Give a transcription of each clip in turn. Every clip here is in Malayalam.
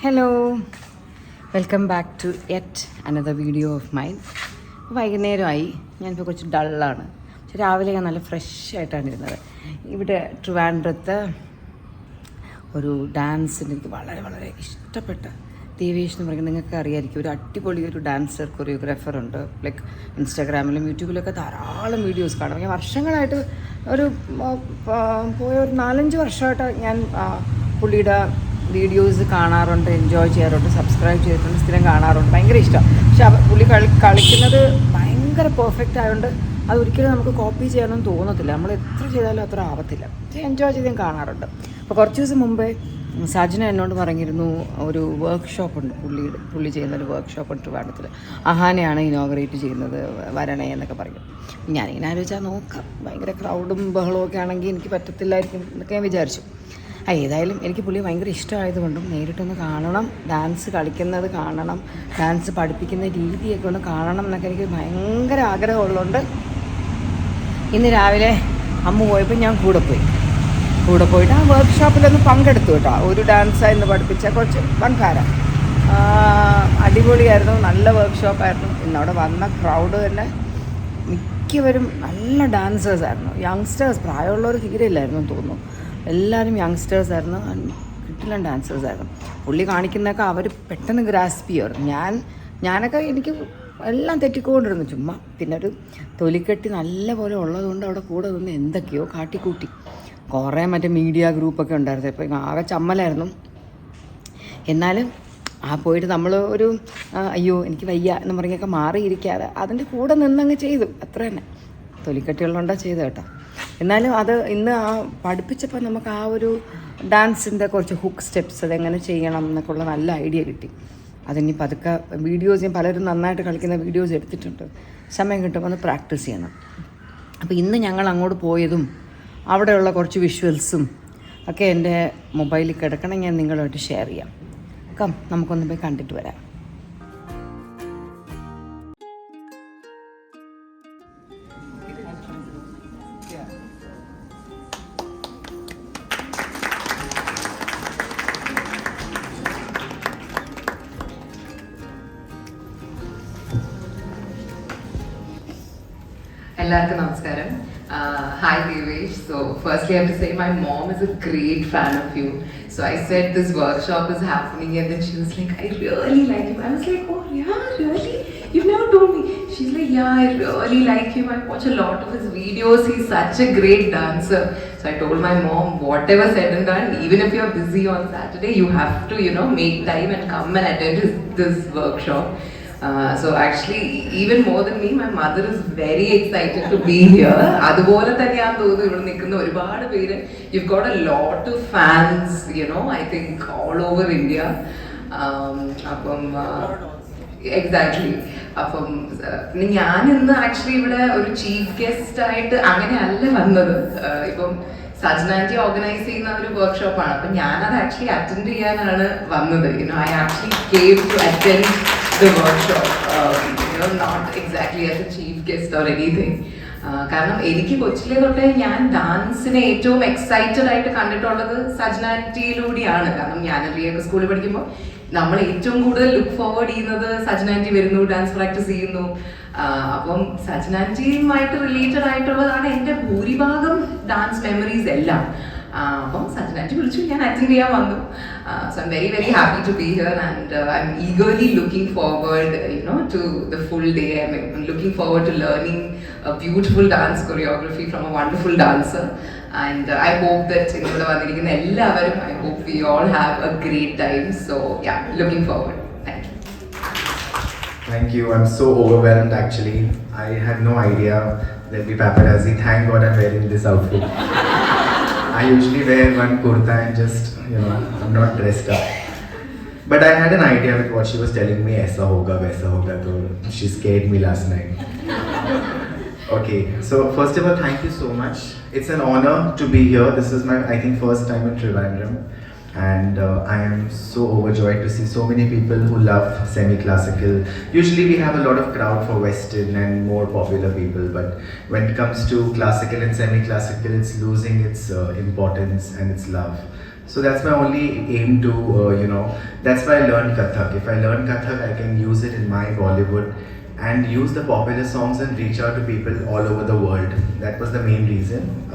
Hello, welcome back to yet another video of mine. വൈകുന്നേരമായി, ഞാനിപ്പോൾ കുറച്ച് ഡള്ളാണ്. പക്ഷെ രാവിലെ ഞാൻ നല്ല ഫ്രഷ് ആയിട്ടാണ് ഇരുന്നത്. ഇവിടെ ട്രിവാൻഡ്രത്ത് ഒരു ഡാൻസിന് എനിക്ക് വളരെ വളരെ ഇഷ്ടപ്പെട്ട ദേവേഷ് എന്ന് പറയുന്നത് നിങ്ങൾക്ക് അറിയാമായിരിക്കും. ഒരു അടിപൊളി ഒരു ഡാൻസർ കൊറിയോഗ്രാഫർ ഉണ്ട്. ലൈക്ക് ഇൻസ്റ്റാഗ്രാമിലും യൂട്യൂബിലൊക്കെ ധാരാളം വീഡിയോസ് കാണും. ഞാൻ വർഷങ്ങളായിട്ട് പോയ ഒരു 4-5 വർഷമായിട്ട് ഞാൻ പുള്ളിയുടെ വീഡിയോസ് കാണാറുണ്ട്, എൻജോയ് ചെയ്യാറുണ്ട്, സബ്സ്ക്രൈബ് ചെയ്തിട്ടുണ്ട്, സ്ഥിരം കാണാറുണ്ട്. ഭയങ്കര ഇഷ്ടമാണ്. പക്ഷെ പുള്ളി കളിക്കുന്നത് ഭയങ്കര പെർഫെക്റ്റ് ആയതുകൊണ്ട് അതൊരിക്കലും നമുക്ക് കോപ്പി ചെയ്യാനൊന്നും തോന്നത്തില്ല. നമ്മൾ എത്ര ചെയ്താലും അത്ര ആവത്തില്ല. പക്ഷേ എൻജോയ് ചെയ്ത് ഞാൻ കാണാറുണ്ട്. അപ്പോൾ കുറച്ച് ദിവസം മുമ്പേ സജന എന്നോട് പറഞ്ഞിരുന്നു ഒരു വർക്ക്ഷോപ്പ് ഉണ്ട്, പുള്ളി ചെയ്യുന്നൊരു വർക്ക്ഷോപ്പ് ഉണ്ട് ട്രിവാൻഡ്രത്തിൽ. അഹാനയാണ് ഇനോഗ്രേറ്റ് ചെയ്യുന്നത്, വരണേ എന്നൊക്കെ പറയും. ഞാനിങ്ങനെ ആലോചിച്ചാൽ നോക്കാം, ഭയങ്കര ക്രൗഡും ബഹളവും ഒക്കെ ആണെങ്കിൽ എനിക്ക് പറ്റത്തില്ലായിരിക്കും എന്നൊക്കെ ഞാൻ വിചാരിച്ചു. ഏതായാലും എനിക്ക് പുള്ളി ഭയങ്കര ഇഷ്ടമായതുകൊണ്ടും നേരിട്ടൊന്ന് കാണണം, ഡാൻസ് കളിക്കുന്നത് കാണണം, ഡാൻസ് പഠിപ്പിക്കുന്ന രീതിയൊക്കെ ഒന്ന് കാണണം എന്നൊക്കെ എനിക്ക് ഭയങ്കര ആഗ്രഹമുള്ളതുകൊണ്ട് ഇന്ന് രാവിലെ അമ്മ പോയപ്പോൾ ഞാൻ കൂടെ പോയിട്ട് ആ വർക്ക്ഷോപ്പിലൊന്ന് പങ്കെടുത്തു കേട്ടോ. ഒരു ഡാൻസായിരുന്നു പഠിപ്പിച്ച, കുറച്ച് വൻകാര അടിപൊളിയായിരുന്നു, നല്ല വർക്ക്ഷോപ്പായിരുന്നു. ഇന്നവിടെ വന്ന ക്രൗഡ് തന്നെ മിക്കവരും നല്ല ഡാൻസേഴ്സായിരുന്നു. യങ്സ്റ്റേഴ്സ്, പ്രായമുള്ളവർ തീരെ ഇല്ലായിരുന്നു തോന്നുന്നു. എല്ലാവരും യങ്സ്റ്റേഴ്സ് ആയിരുന്നു, കിട്ടില്ല ഡാൻസേഴ്സായിരുന്നു. പുള്ളി കാണിക്കുന്നതൊക്കെ അവർ പെട്ടെന്ന് ഗ്രാസ്പ് ചെയ്യുമായിരുന്നു. ഞാനൊക്കെ എനിക്ക് എല്ലാം തെറ്റിക്കൊണ്ടിരുന്നു ചുമ്മാ. പിന്നെ ഒരു തൊലിക്കെട്ടി നല്ല പോലെ ഉള്ളതുകൊണ്ട് അവിടെ കൂടെ നിന്ന് എന്തൊക്കെയോ കാട്ടിക്കൂട്ടി. കുറേ മറ്റേ മീഡിയ ഗ്രൂപ്പൊക്കെ ഉണ്ടായിരുന്നു. ഇപ്പോൾ ആകെ ചമ്മലായിരുന്നു. എന്നാലും പോയിട്ട് നമ്മൾ ഒരു അയ്യോ എനിക്ക് വയ്യ എന്ന് പറഞ്ഞൊക്കെ മാറിയിരിക്കാതെ അതിൻ്റെ കൂടെ നിന്നങ്ങ് ചെയ്തു, അത്ര തന്നെ. തൊലിക്കെട്ടികളുണ്ടോ ചെയ്തു കേട്ടോ. എന്നാലും അത് ഇന്ന് പഠിപ്പിച്ചപ്പോൾ നമുക്ക് ആ ഒരു ഡാൻസിൻ്റെ കുറച്ച് ഹുക്ക് സ്റ്റെപ്സ് അതെങ്ങനെ ചെയ്യണം എന്നൊക്കെ ഉള്ള നല്ല ഐഡിയ കിട്ടി. അതിനി പതുക്കെ വീഡിയോസ് ഞാൻ പലരും നന്നായിട്ട് കളിക്കുന്ന വീഡിയോസ് എടുത്തിട്ടുണ്ട്. സമയം കിട്ടുമ്പോൾ ഒന്ന് പ്രാക്ടീസ് ചെയ്യണം. അപ്പോൾ ഇന്ന് ഞങ്ങൾ അങ്ങോട്ട് പോയതും അവിടെയുള്ള കുറച്ച് വിഷ്വൽസും ഒക്കെ എൻ്റെ മൊബൈലിൽ കിടക്കണം, ഞാൻ നിങ്ങളുമായിട്ട് ഷെയർ ചെയ്യാം. നമുക്കൊന്ന് പോയി കണ്ടിട്ട് വരാം. എല്ലാവർക്കും നമസ്കാരം. Hi Devesh. So firstly I have to say my mom is a great fan of you. So I said this workshop is happening and then she was like, I really like you. I was like, oh yeah, really? You've never told me. She's like, yeah, I really like him. I watch a lot of his videos. He's such a great dancer. So I told my mom, whatever said and done, even if you're busy on Saturday, you have to, make time and come and attend this workshop. So actually, even more than me, my mother is very excited to be here. അതുപോലെ തന്നെയാണ് തോന്നുന്നു ഇവിടെ നിൽക്കുന്ന ഒരുപാട് പേര്. You've got a lot of fans, I think all over India. അപ്പം എക്സാക്ട്ലി. അപ്പം ഞാൻ ഇന്ന് ആക്ച്വലി ഇവിടെ ഒരു ചീഫ് ഗസ്റ്റ് ആയിട്ട് അങ്ങനെയല്ല വന്നത്. ഇപ്പം സജ്നാൻറ്റി ഓർഗനൈസ് ചെയ്യുന്ന ഒരു വർക്ക്ഷോപ്പാണ്. അപ്പം ഞാനത് ആക്ച്വലി അറ്റൻഡ് ചെയ്യാനാണ് വന്നത്. I actually came to attend the workshop, not exactly as a chief guest or anything. കാരണം എനിക്ക് കൊച്ചിലെ തൊട്ടേ ഞാൻ ഡാൻസിനെ ഏറ്റവും എക്സൈറ്റഡ് ആയിട്ട് കണ്ടിട്ടുള്ളത് സജ്നാൻറ്റിയിലൂടെയാണ്. കാരണം ഞാൻ റിയൊക്കെ സ്കൂളിൽ പഠിക്കുമ്പോൾ നമ്മൾ ഏറ്റവും കൂടുതൽ ലുക്ക് ഫോർവേഡ് ചെയ്യുന്നത് സജ്നാൻറ്റി വരുന്നു, ഡാൻസ് പ്രാക്ടീസ് ചെയ്യുന്നു. അപ്പം സജ്നാൻറ്റിയുമായിട്ട് റിലേറ്റഡ് ആയിട്ടുള്ളതാണ് എൻ്റെ ഭൂരിഭാഗം ഡാൻസ് മെമ്മറീസ് എല്ലാം. അപ്പം സജ്നാൻറ്റി വിളിച്ചു, ഞാൻ അറ്റൻഡ് ചെയ്യാൻ വന്നു. So I'm very very happy to be here and I'm eagerly looking forward to the full day. I'm looking forward to learning a beautiful dance choreography from a wonderful dancer and I hope that ഇവിടെ വന്നിരിക്കുന്ന എല്ലാവരും, I hope we all have a great time. So yeah, looking forward. Thank you. Thank you. I'm so overwhelmed actually. I had no idea there'd be paparazzi. Thank God I'm wearing this outfit. I usually wear one kurta and just, I'm not dressed up. But I had an idea with what she was telling me, aisa hoga, waisa hoga, so she scared me last night. Okay, so first of all, thank you so much. It's an honor to be here. This is my, I think, first time in Trivandrum. And I am so overjoyed to see so many people who love semi-classical. Usually we have a lot of crowd for Western and more popular people, but when it comes to classical and semi-classical, it's losing its importance and its love. So that's my only aim to, that's why I learned Kathak. If I learn Kathak, I can use it in my Bollywood and use the popular songs and reach out to people all over the world. That was the main reason.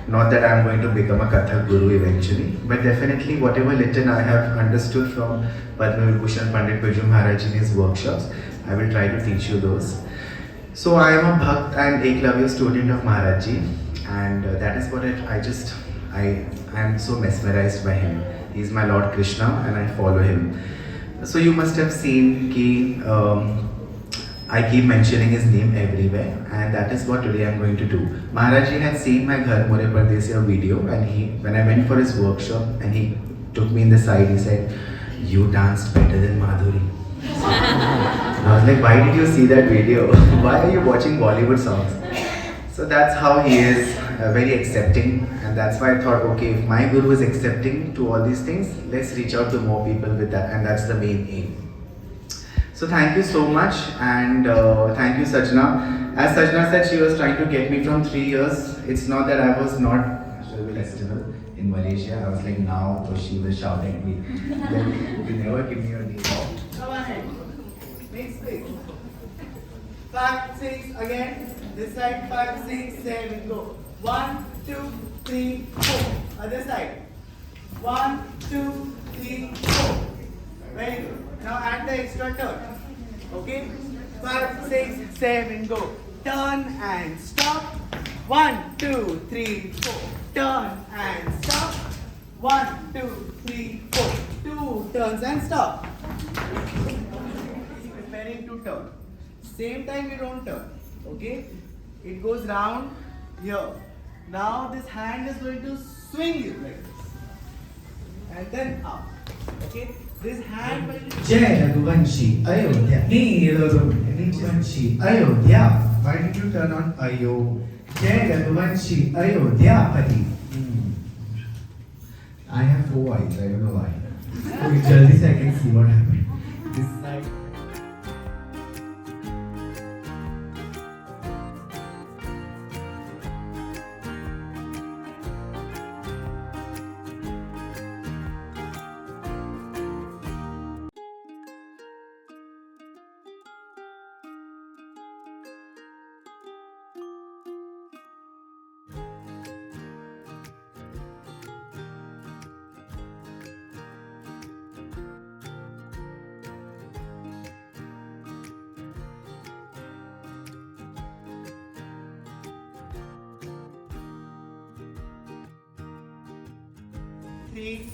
Not that I'm going to become a Kathak guru eventually, but definitely whatever little I have understood from Padma Vibhushan Pandit Birju Maharaj in his workshops, I will try to teach you those. So I am a Bhakt and Eklavya student of Maharaj Ji, and that is what I am so mesmerized by him. He is my Lord Krishna and I follow him. So you must have seen ki, I keep mentioning his name everywhere, and that is what today I am going to do. Maharaj Ji had seen my Ghar More Pardesiya video, and when I went for his workshop and he took me in the side, he said, "You danced better than Madhuri." I was like, why did you see that video? Why are you watching Bollywood songs? So that's how he is, very accepting, and that's why I thought, okay, if my guru is accepting to all these things, let's reach out to more people with that, and that's the main aim. So thank you so much, and thank you Sajna. As Sajna said, she was trying to get me from 3 years. It's not that I was not festival in Malaysia. I was like, now, so she was shouting at me. Then you never give me your name. Come on ahead. Next please. 5, 6, again. This side, 5, 6, 7, go. 1, 2, 3, 4. Other side. 1, 2, 3, 4. Very good. Now add the extra turn. Okay? 5, 6, 7, go. Turn and stop. 1, 2, 3, 4. Turn and stop. 1, 2, 3, 4. 2 turns and stop. Preparing to turn. Same time you don't turn. Okay? It goes round here. Now this hand is going to swing you like this. And then up. Okay? This hand will... Jai Raghuvanshi Ayodhya. Raghuvanshi Ayodhya. Why did you turn on Ayo? Jai Raghuvanshi Ayodhya Pati. I have 4 eyes, I don't know why. Okay, jaldi se I can see what happened. This side. Three,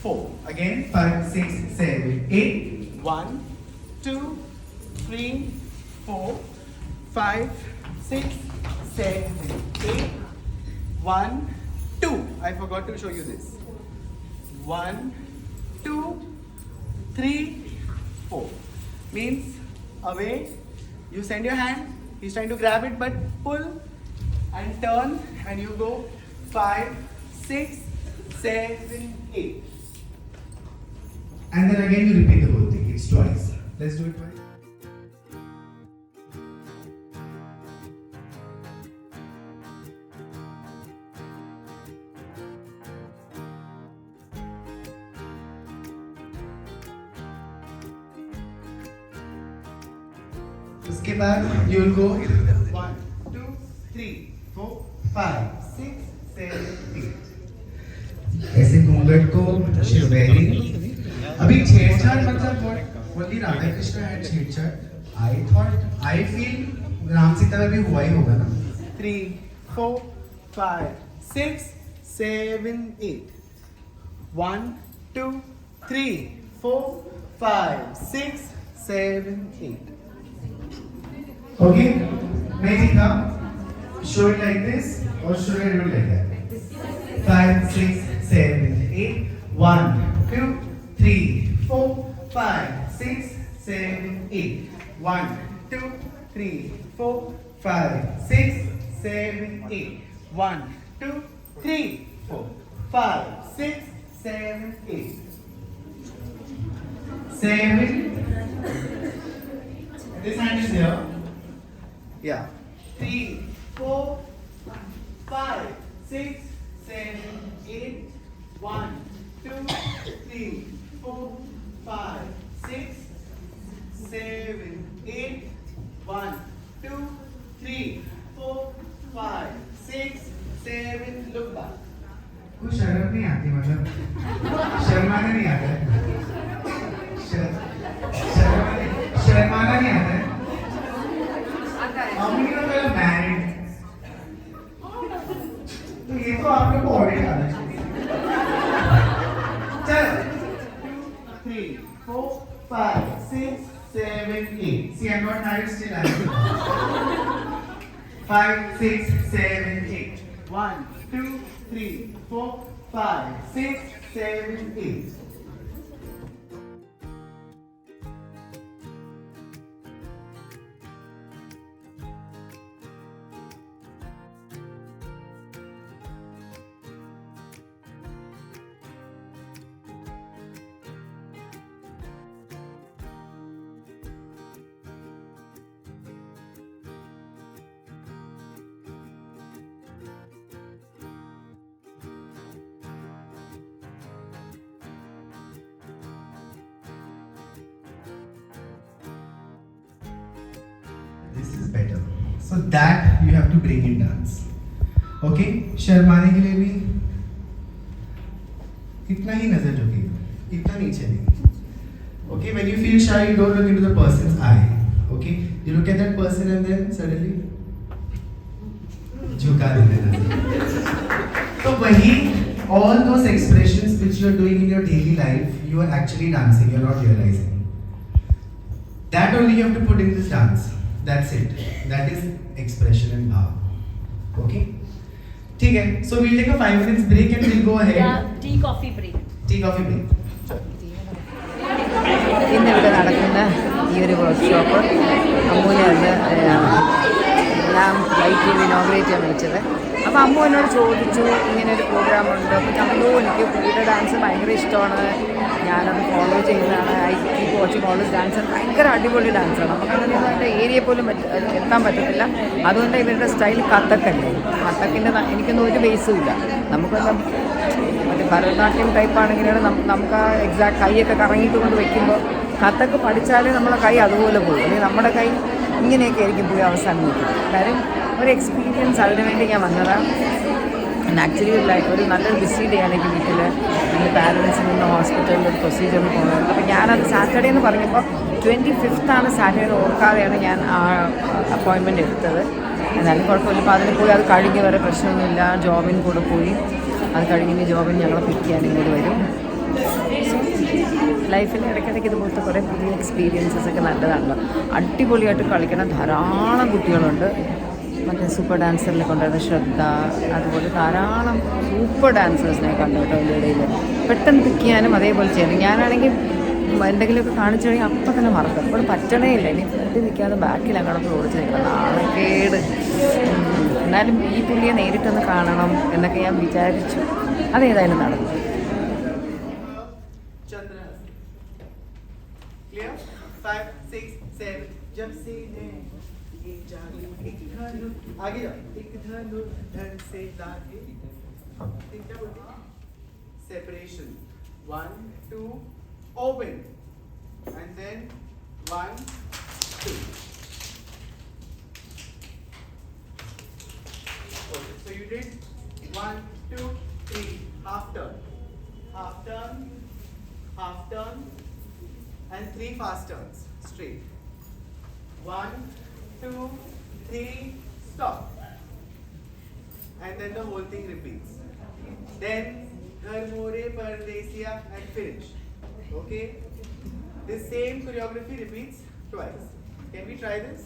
4. Again, 5, 6, 7, 8. 1, 2, 3, 4, 5, 6, 7, 8. 1, 2. I forgot to show you this. 1, 2, 3, 4. Means away. You send your hand. He's trying to grab it, but pull and turn, and you go 5, 6, 7, 8. And then again you repeat the whole thing. It's twice. Let's do it twice. उसके बाद you will go 1, 2, 3, 4, 5. 6, 7, 8. ऐसे घूंघट को शिवबेरी अभी छेड़छाड़ मतलब only राधा कृष्ण had छेड़छाड़ I feel राम सीता में भी हुआ ही होगा ना 3, 4, 5, 6, 7, 8. 1, 2, 3, 4, 5, 6, 7, 8. Okay, मैं सीखा show it like this or should I do it like that 5, 6, 7, 8. 1, 2, 3, 4, 5, 6, 7, 8. 1, 2, 3, 4, 5, 6, 7, 8. 1, 2, 3, 4, 5, 6, 7, 8. 7. This hand is here. Yeah. 3, 4, 5, 6, 7, 8. 1, 3, 4, 5, 6, 7, 8. 1, 2, 3, 4, 5, 6, 7. Look back. को शर्म नहीं आती मतलब शर्माना नहीं आता है शर्माना नहीं आता है मम्मी का पहले मैरिड तो ये तो आप लोग को ऑलरेडी आना चाहिए चलो 3, 4, 5, 6, 7, 8. See, I'm not married still. I'm 5, 6, 7, 8. 1, 2, 3, 4, 5, 6, 7, 8. This is better. So that you have to bring in dance. Okay? शर्माने के लिए भी इतना ही नजर झुकेगा, इतना नीचे नहीं. Okay? When you feel shy, you don't look into the person's eye. Okay? You look at that person and then suddenly झुका देना नजर. तो वही all those expressions which you are doing in your daily life, you are actually dancing. You are not realizing. That only you have to put in this dance. That's it. That is expression and bhav. Okay? ठीक है. So we'll take a 5 minutes break and we'll go ahead. Yeah, tea coffee break. Tea coffee break. ഇന്നിവിടെ നടക്കുന്ന ഈ ഒരു വർക്ക്ഷോപ്പ് അമ്മൂനെയാണ് ഞാൻ ലൈറ്റ് ചെയ്ത് ഇനോഗ്രേറ്റ് ചെയ്യാൻ വിളിച്ചത്. അപ്പോൾ അമ്മു എന്നോട് ചോദിച്ചു ഇങ്ങനെ ഒരു പ്രോഗ്രാം ഉണ്ട്. അപ്പോൾ അമ്മു എനിക്ക് പുള്ളിയുടെ ഡാൻസ് ഭയങ്കര ഇഷ്ടമാണ്, ഞാനത് ഫോളോ ചെയ്യുന്നതാണ്. I keep watching all this dance. ഭയങ്കര അടിപൊളി ഡാൻസാണ്. നമുക്ക് അങ്ങനെ അതിൻ്റെ ഏരിയ പോലും എത്താൻ പറ്റത്തില്ല. അതുകൊണ്ട് ഇവരുടെ സ്റ്റൈൽ കഥക്കല്ലേ. കഥക്കിൻ്റെ എനിക്കൊന്നും ഒരു ബേസും ഇല്ല. നമുക്കെല്ലാം മറ്റേ ഭരതനാട്യം ടൈപ്പാണെങ്കിലാണ് നമുക്ക് ആ എക്സാക്ട് കൈയൊക്കെ കറങ്ങിയിട്ട് കൊണ്ട് വെക്കുമ്പോൾ കഥക്ക് പഠിച്ചാലേ നമ്മളെ കൈ അതുപോലെ പോകും. അല്ലെങ്കിൽ നമ്മുടെ കൈ ഇങ്ങനെയൊക്കെ ആയിരിക്കും പോയി അവസാനം നിൽക്കും. കാര്യം ഒരു എക്സ്പീരിയൻസ് അതിന് വേണ്ടി ഞാൻ വന്നതാണ്. ആക്ച്വലി ലൈക്ക് ഒരു നല്ലൊരു വിസിറ്റ് ചെയ്യാനെങ്കിൽ വീട്ടിൽ എൻ്റെ പാരൻസിൽ നിന്ന് ഹോസ്പിറ്റലിൽ ഒരു പ്രൊസീജിയറിന് പോകുന്നത്. അപ്പോൾ ഞാനത് സാറ്റർഡേ എന്ന് പറഞ്ഞപ്പോൾ 25th സാറ്റർഡേ ഓർക്കാതെയാണ് ഞാൻ ആ അപ്പോയിൻമെൻറ്റ് എടുത്തത്. എന്നാലും കുഴപ്പമില്ല. ഇപ്പോൾ അതിന് പോയി അത് കഴിഞ്ഞ് വരെ പ്രശ്നമൊന്നുമില്ല. ജോബിന് കൂടെ പോയി അത് കഴിഞ്ഞ് ജോബിന് ഞങ്ങളെ പിക്ക് ചെയ്യാൻ ഇങ്ങോട്ട് വരും. ലൈഫിൽ ഇടയ്ക്കിടയ്ക്ക് ഇതുപോലത്തെ കുറേ പുതിയ എക്സ്പീരിയൻസസ് ഒക്കെ നല്ലതാണല്ലോ. അടിപൊളിയായിട്ട് കളിക്കുന്ന ധാരാളം കുട്ടികളുണ്ട്. മറ്റേ സൂപ്പർ ഡാൻസറിനെ കൊണ്ടുവരുന്ന ശ്രദ്ധ, അതുപോലെ ധാരാളം സൂപ്പർ ഡാൻസേഴ്സിനെ കണ്ടു കേട്ടോ എൻ്റെ ഇടയിൽ. പെട്ടെന്ന് പിക്ക് ചെയ്യാനും അതേപോലെ ചെയ്യണം. ഞാനാണെങ്കിൽ എന്തെങ്കിലുമൊക്കെ കാണിച്ചു കഴിഞ്ഞാൽ അപ്പം തന്നെ മറക്കും. അപ്പോൾ പറ്റണേ ഇല്ല. ഇനി ഫ്രണ്ടിൽ നിൽക്കാതെ ബാക്കിലങ്ങോട്ട് ഓടിച്ച് നിൽക്കണം. നാണക്കേട്. എന്നാലും ഈ പുള്ളിയെ നേരിട്ടൊന്ന് കാണണം എന്നൊക്കെ ഞാൻ വിചാരിച്ചു. അതേതായാലും നടന്നു. Clear? 5, 6, 7. जब से एक जादू एक धनु आगे जाओ. एक धनु धन से लागे. ठीक है बोलते हैं? Separation. 1, 2, open. And then 1, 2. Okay. So you did 1, 2, 3. Half turn. Half turn. Half turn. And 3 fast turns, straight. 1, 2, 3, stop. And then the whole thing repeats. Then, Ghar More Pardesiya and finish. Okay? This same choreography repeats twice. Can we try this?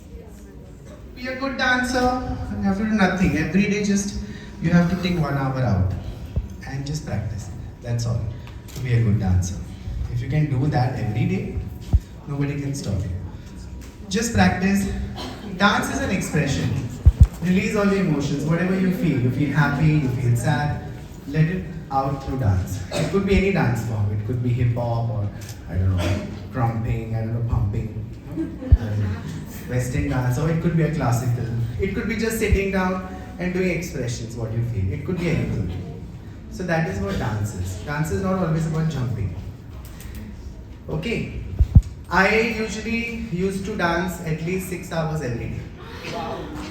Be a good dancer. You have to do nothing. Every day just, you have to take 1 hour out and just practice. That's all. To be a good dancer. If you can do that every day, nobody can stop you. Just practice. Dance is an expression. Release all the emotions, whatever you feel. You feel happy, you feel sad. Let it out through dance. It could be any dance form. It could be hip hop or I don't know, trumping, I don't know, pumping, Western dance, or it could be a classical. It could be just sitting down and doing expressions, what you feel. It could be anything. So that is what dance is. Dance is not always about jumping. Okay. I usually used to dance at least 6 hours every day.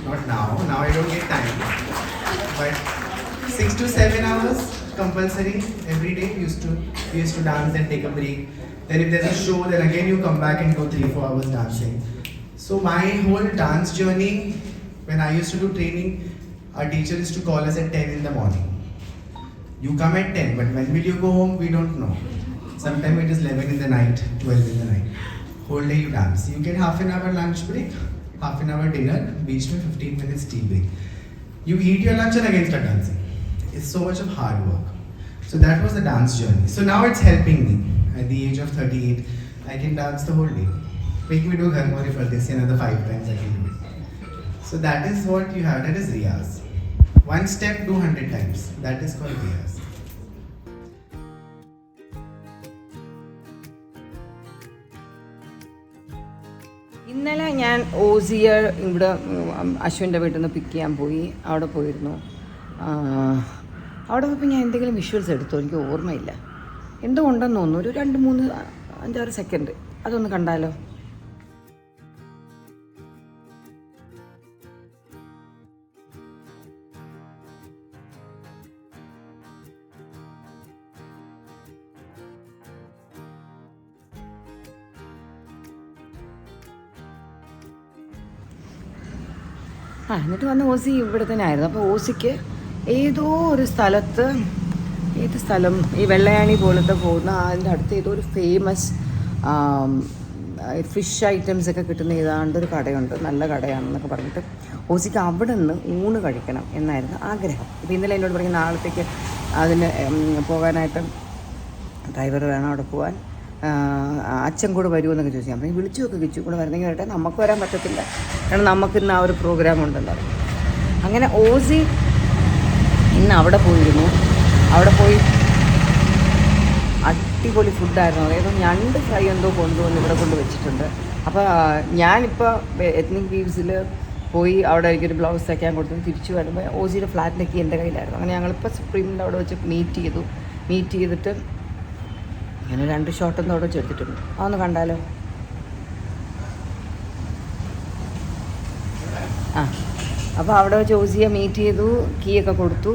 Not now. Now I don't get time. But 6 to 7 hours compulsory every day. We used to dance, then take a break. Then if there's a show, then again you come back and go 3-4 hours dancing. So my whole dance journey, when I used to do training, our teacher used to call us at 10 in the morning. You come at 10, but when will you go home? We don't know. Sometimes it is 11 in the night, 12 in the night. Whole day you dance. You get half an hour lunch break, half an hour dinner, beach mein 15 minutes tea break. You eat your lunch and again start dancing. It's so much of hard work. So that was the dance journey. So now it's helping me. At the age of 38, I can dance the whole day. Make me do Gharmori for this, another 5 times I can do it. So that is what you have, that is Riyaz. One step, do 100 times. That is called Riyaz. ഇന്നലെ ഞാൻ ഓസിയെ ഇവിടെ അശ്വിൻ്റെ വീട്ടിൽ നിന്ന് പിക്ക് ചെയ്യാൻ പോയി. അവിടെ പോയിരുന്നു. അവിടെ പോയപ്പോൾ ഞാൻ എന്തെങ്കിലും വിഷ്വൽസ് എടുത്തോ, എനിക്ക് ഓർമ്മയില്ല. എന്തോ ഉണ്ടെന്ന് തോന്നുന്നു. ഒരു 2, 3, 5, 6 സെക്കൻഡ് അതൊന്ന് കണ്ടാലോ? എന്നിട്ട് വന്ന് ഓസി ഇവിടെ തന്നെ ആയിരുന്നു. അപ്പോൾ ഓസിക്ക് ഏതോ ഒരു സ്ഥലത്ത്, ഏത് സ്ഥലം, ഈ വെള്ളയാണി പോലത്തെ പോകുന്ന അതിൻ്റെ അടുത്ത് ഏതോ ഒരു ഫേമസ് ഫിഷ് ഐറ്റംസ് ഒക്കെ കിട്ടുന്ന ഏതാണ്ടൊരു കടയുണ്ട്, നല്ല കടയാണെന്നൊക്കെ പറഞ്ഞിട്ട് ഓസിക്ക് അവിടെ നിന്ന് ഊണ് കഴിക്കണം എന്നായിരുന്നു ആഗ്രഹം. ഇപ്പോൾ ഇന്നലെ എന്നോട് പറഞ്ഞ നാളത്തേക്ക് അതിന് പോകാനായിട്ട് ഡ്രൈവർ വേണം അവിടെ പോകാൻ, അച്ഛൻ കൂടെ വരുമെന്നൊക്കെ ചോദിച്ചു. അപ്പം വിളിച്ചു നോക്കി കിച്ചു കൂടെ വരുന്നെങ്കിൽ വരട്ടെ, നമുക്ക് വരാൻ പറ്റത്തില്ല, കാരണം നമുക്ക് ഇന്ന് ആ ഒരു പ്രോഗ്രാം ഉണ്ടല്ലോ. അങ്ങനെ ഓസി ഇന്ന് അവിടെ പോയിരുന്നു. അവിടെ പോയി അടിപൊളി ഫുഡായിരുന്നു. അതായത് ഞണ്ട് ഫ്രൈ എന്തോ കൊണ്ടുവന്ന് ഇവിടെ കൊണ്ട് വെച്ചിട്ടുണ്ട്. അപ്പോൾ ഞാനിപ്പോൾ എത്നിക് വീവ്സിൽ പോയി അവിടെ എനിക്കൊരു ബ്ലൗസ് തയ്ക്കാൻ കൊടുത്തു. തിരിച്ചു വരുമ്പോൾ ഓസിയുടെ ഫ്ലാറ്റിലേക്ക് എൻ്റെ കയ്യിലായിരുന്നു. അങ്ങനെ ഞങ്ങളിപ്പോൾ സുപ്രീമിൻ്റെ അവിടെ വെച്ച് മീറ്റ് ചെയ്തിട്ട് അങ്ങനെ 2 ഷോട്ടൊന്നും അവിടെ വെച്ചെടുത്തിട്ടുണ്ട്. അതൊന്ന് കണ്ടാലോ? അപ്പോൾ അവിടെ വെച്ച് ഓസിയെ മീറ്റ് ചെയ്തു, കീയൊക്കെ കൊടുത്തു.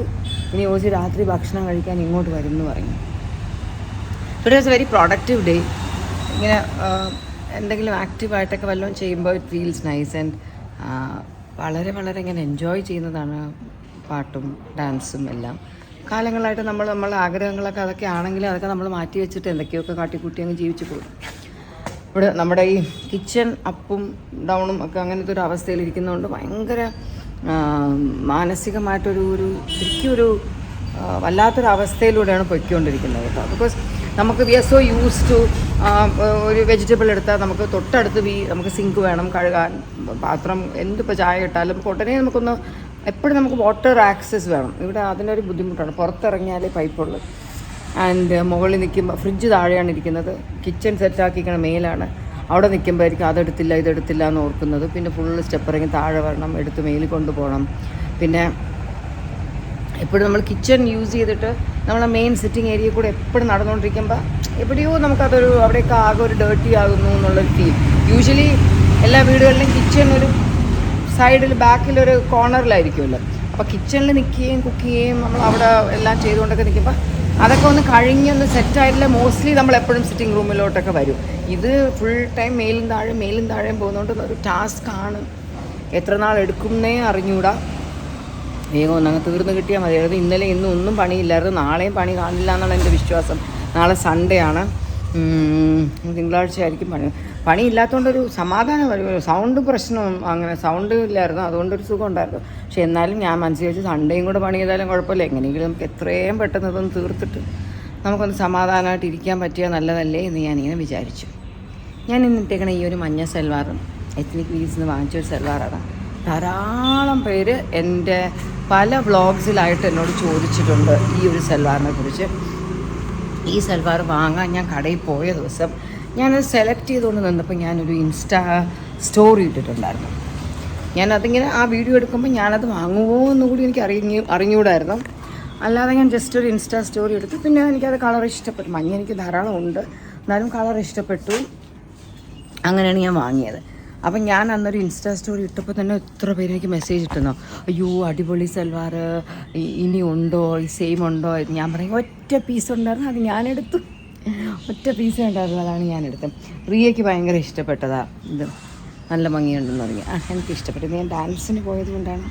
ഇനി ഓസി രാത്രി ഭക്ഷണം കഴിക്കാൻ ഇങ്ങോട്ട് വരും എന്ന് പറഞ്ഞു. It was a very productive day. ഇങ്ങനെ എന്തെങ്കിലും ആക്റ്റീവായിട്ടൊക്കെ വല്ലതും ചെയ്യുമ്പോൾ ഇറ്റ് ഫീൽസ് നൈസ്. ആൻഡ് വളരെ വളരെ ഇങ്ങനെ എൻജോയ് ചെയ്യുന്നതാണ് പാട്ടും ഡാൻസും എല്ലാം. കാലങ്ങളായിട്ട് നമ്മളെ ആഗ്രഹങ്ങളൊക്കെ അതൊക്കെ ആണെങ്കിലും അതൊക്കെ നമ്മൾ മാറ്റി വെച്ചിട്ട് എന്തൊക്കെയൊക്കെ കാട്ടിക്കൂട്ടി അങ്ങ് ജീവിച്ചു പോകും. ഇവിടെ നമ്മുടെ ഈ കിച്ചൺ അപ്പും ഡൗണും ഒക്കെ അങ്ങനത്തെ ഒരു അവസ്ഥയിലിരിക്കുന്നതുകൊണ്ട് ഭയങ്കര മാനസികമായിട്ടൊരു ശരിക്കും വല്ലാത്തൊരു അവസ്ഥയിലൂടെയാണ് പൊയ്ക്കൊണ്ടിരിക്കുന്നത് കേട്ടോ. ബിക്കോസ് നമുക്ക് we are so used to ഒരു വെജിറ്റബിൾ എടുത്താൽ നമുക്ക് തൊട്ടടുത്ത് നമുക്ക് സിങ്ക് വേണം കഴുകാൻ, പാത്രം എന്തിപ്പോൾ ചായ ഇട്ടാലും ഉടനെ നമുക്കൊന്ന് എപ്പോഴും നമുക്ക് വാട്ടർ ആക്സസ് വേണം. ഇവിടെ അതിനൊരു ബുദ്ധിമുട്ടാണ്. പുറത്തിറങ്ങിയാലേ പൈപ്പുള്ളൂ. ആൻഡ് മുകളിൽ നിൽക്കുമ്പോൾ ഫ്രിഡ്ജ് താഴെയാണ് ഇരിക്കുന്നത്, കിച്ചൺ സെറ്റാക്കിക്കണ മേലാണ്. അവിടെ നിൽക്കുമ്പോഴായിരിക്കും അതെടുത്തില്ല ഇതെടുത്തില്ല എന്ന് ഓർക്കുന്നത്. പിന്നെ ഫുള്ള് സ്റ്റെപ്പ് ഇറങ്ങി താഴെ വരണം, എടുത്ത് മേലിൽ കൊണ്ടുപോകണം. പിന്നെ എപ്പോഴും നമ്മൾ കിച്ചൺ യൂസ് ചെയ്തിട്ട് നമ്മളെ മെയിൻ സിറ്റിംഗ് ഏരിയ കൂടെ എപ്പോഴും നടന്നുകൊണ്ടിരിക്കുമ്പോൾ എവിടെയോ അവിടെയൊക്കെ ആകെ ഒരു ഡേർട്ടി ആകുന്നു എന്നുള്ളൊരു ഫീൽ. യൂഷ്വലി എല്ലാ വീടുകളിലും കിച്ചൺ ഒരു സൈഡിൽ ബാക്കിലൊരു കോർണറിലായിരിക്കുമല്ലോ. അപ്പോൾ കിച്ചണിൽ നിൽക്കുകയും കുക്ക് ചെയ്യുകയും നമ്മൾ അവിടെ എല്ലാം ചെയ്തുകൊണ്ടൊക്കെ നിൽക്കുമ്പോൾ അതൊക്കെ ഒന്ന് കഴിഞ്ഞൊന്ന് സെറ്റായിട്ടില്ല. മോസ്റ്റ്ലി നമ്മളെപ്പോഴും സിറ്റിംഗ് റൂമിലോട്ടൊക്കെ വരും. ഇത് ഫുൾ ടൈം മേലും താഴെയും പോകുന്നതുകൊണ്ട് ഒരു ടാസ്ക്കാണ്. എത്ര നാൾ എടുക്കുന്നേ അറിഞ്ഞൂടാ. വേഗം ഒന്നങ്ങ് തീർന്ന് കിട്ടിയാൽ മതി. അതായത് ഇന്നലെ ഇന്നും ഒന്നും പണിയില്ലായിരുന്നു. നാളെയും പണി കാണില്ല എന്നാണ് എൻ്റെ വിശ്വാസം. നാളെ സൺഡേ ആണ്, തിങ്കളാഴ്ച ആയിരിക്കും പണിയില്ലാത്തതുകൊണ്ടൊരു സമാധാനം വരുമല്ലോ. സൗണ്ട് പ്രശ്നം അങ്ങനെ സൗണ്ട് ഇല്ലായിരുന്നു, അതുകൊണ്ടൊരു സുഖം ഉണ്ടായിരുന്നു. പക്ഷെ എന്നാലും ഞാൻ മനസ്സിൽ വെച്ച് സൺഡേയും കൂടെ പണി ചെയ്താലും കുഴപ്പമില്ല, എങ്ങനെയെങ്കിലും നമുക്ക് എത്രയും പെട്ടെന്ന് ഇതൊന്ന് തീർത്തിട്ട് നമുക്കൊന്ന് സമാധാനമായിട്ട് ഇരിക്കാൻ പറ്റിയാൽ നല്ലതല്ലേ എന്ന് ഞാനിങ്ങനെ വിചാരിച്ചു. ഞാൻ ഇന്നിട്ടേക്കണ ഈ ഒരു മഞ്ഞ സൽവാറും എത്നിക് വീവ്സിൽ നിന്ന് വാങ്ങിച്ചൊരു സൽവാറാണ്. ധാരാളം പേര് എൻ്റെ പല വ്ളോഗ്സിലായിട്ട് എന്നോട് ചോദിച്ചിട്ടുണ്ട് ഈ ഒരു സൽവാറിനെ കുറിച്ച്. ഈ സൽവാർ വാങ്ങാൻ ഞാൻ കടയിൽ പോയ ദിവസം ഞാനത് സെലക്ട് ചെയ്തുകൊണ്ട് നിന്നപ്പോൾ ഞാനൊരു ഇൻസ്റ്റാ സ്റ്റോറി ഇട്ടിട്ടുണ്ടായിരുന്നു. ഞാനതിങ്ങനെ ആ വീഡിയോ എടുക്കുമ്പോൾ ഞാനത് വാങ്ങുമോ എന്നുകൂടി എനിക്ക് അറിഞ്ഞൂടായിരുന്നു. അല്ലാതെ ഞാൻ ജസ്റ്റ് ഒരു ഇൻസ്റ്റാ സ്റ്റോറി എടുത്തു. പിന്നെ എനിക്കത് കളർ ഇഷ്ടപ്പെട്ടു. മഞ്ഞ എനിക്ക് ധാരാളം ഉണ്ട്, എന്നാലും കളർ ഇഷ്ടപ്പെട്ടു. അങ്ങനെയാണ് ഞാൻ വാങ്ങിയത്. അപ്പം ഞാൻ അന്നൊരു ഇൻസ്റ്റാ സ്റ്റോറി ഇട്ടപ്പോൾ തന്നെ എത്ര പേര് എനിക്ക് മെസ്സേജ് ഇട്ടുന്നോ, അയ്യോ അടിപൊളി സൽവാർ, ഇനി ഉണ്ടോ, ഈ സെയിം ഉണ്ടോ. ഞാൻ പറയും ഒറ്റ പീസ് ഉണ്ടായിരുന്നു, അത് ഞാനെടുത്തു. ഒറ്റ പീസേ ഉണ്ടായിരുന്നു, അതാണ് ഞാനെടുത്തത്. റിയയ്ക്ക് ഭയങ്കര ഇഷ്ടപ്പെട്ടതാണ് ഇത്, നല്ല ഭംഗിയുണ്ടെന്ന് പറഞ്ഞു. എനിക്ക് ഇഷ്ടപ്പെട്ടു. ഞാൻ ഡാൻസിന് പോയത് കൊണ്ടാണ്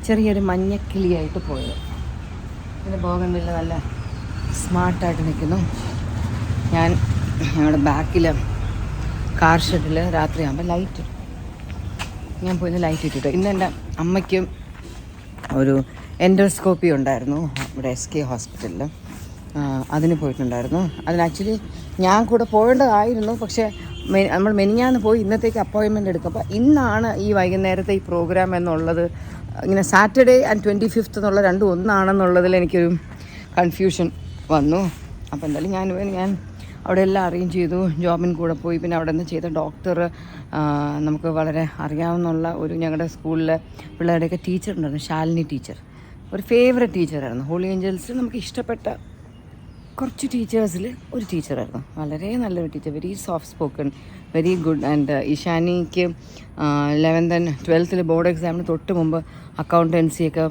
ചെറിയൊരു മഞ്ഞക്കിളിയായിട്ട് പോയത്. പിന്നെ ബോഗൺവില്ല നല്ല സ്മാർട്ടായിട്ട് നിൽക്കുന്നു. ഞാൻ ഞങ്ങളുടെ ബാക്കിൽ കാർ ഷെഡിൽ രാത്രിയാകുമ്പോൾ ലൈറ്റ് ഇട്ടു. ഞാൻ പോയി ലൈറ്റ് ഇട്ടിട്ടു. ഇന്ന് എൻ്റെ അമ്മയ്ക്കും ഒരു എൻഡോസ്കോപ്പി ഉണ്ടായിരുന്നു ഇവിടെ SK ഹോസ്പിറ്റലിൽ. അതിന് പോയിട്ടുണ്ടായിരുന്നു. അതിന് ആക്ച്വലി ഞാൻ കൂടെ പോകേണ്ടതായിരുന്നു, പക്ഷേ നമ്മൾ മെനിഞ്ഞാന്ന് പോയി ഇന്നത്തേക്ക് അപ്പോയിൻമെൻറ്റ് എടുക്കും. അപ്പോൾ ഇന്നാണ് ഈ വൈകുന്നേരത്തെ ഈ പ്രോഗ്രാം എന്നുള്ളത്. ഇങ്ങനെ സാറ്റർഡേ ആൻഡ് 25th എന്നുള്ള രണ്ടും ഒന്നാണെന്നുള്ളതിൽ എനിക്കൊരു കൺഫ്യൂഷൻ വന്നു. അപ്പോൾ എന്തായാലും ഞാൻ അവിടെ എല്ലാം അറേഞ്ച് ചെയ്തു. ജോബിന് കൂടെ പോയി. പിന്നെ അവിടെ നിന്ന് ചെയ്ത ഡോക്ടർ നമുക്ക് വളരെ അറിയാവുന്ന ഒരു ഞങ്ങളുടെ സ്കൂളിലെ പിള്ളേരുടെയൊക്കെ ടീച്ചർ ഉണ്ടായിരുന്നു, ശാലിനി ടീച്ചർ. ഒരു ഫേവറേറ്റ് ടീച്ചറായിരുന്നു. ഹോളി ഏഞ്ചൽസിൽ നമുക്ക് ഇഷ്ടപ്പെട്ട കുറച്ച് ടീച്ചേഴ്സിൽ ഒരു ടീച്ചറായിരുന്നു. വളരെ നല്ലൊരു teacher, very soft spoken, very good. And ഇഷാനിക്ക് 11th and 12th ബോർഡ് എക്സാമിന് തൊട്ട് മുമ്പ് അക്കൗണ്ടൻസിയൊക്കെ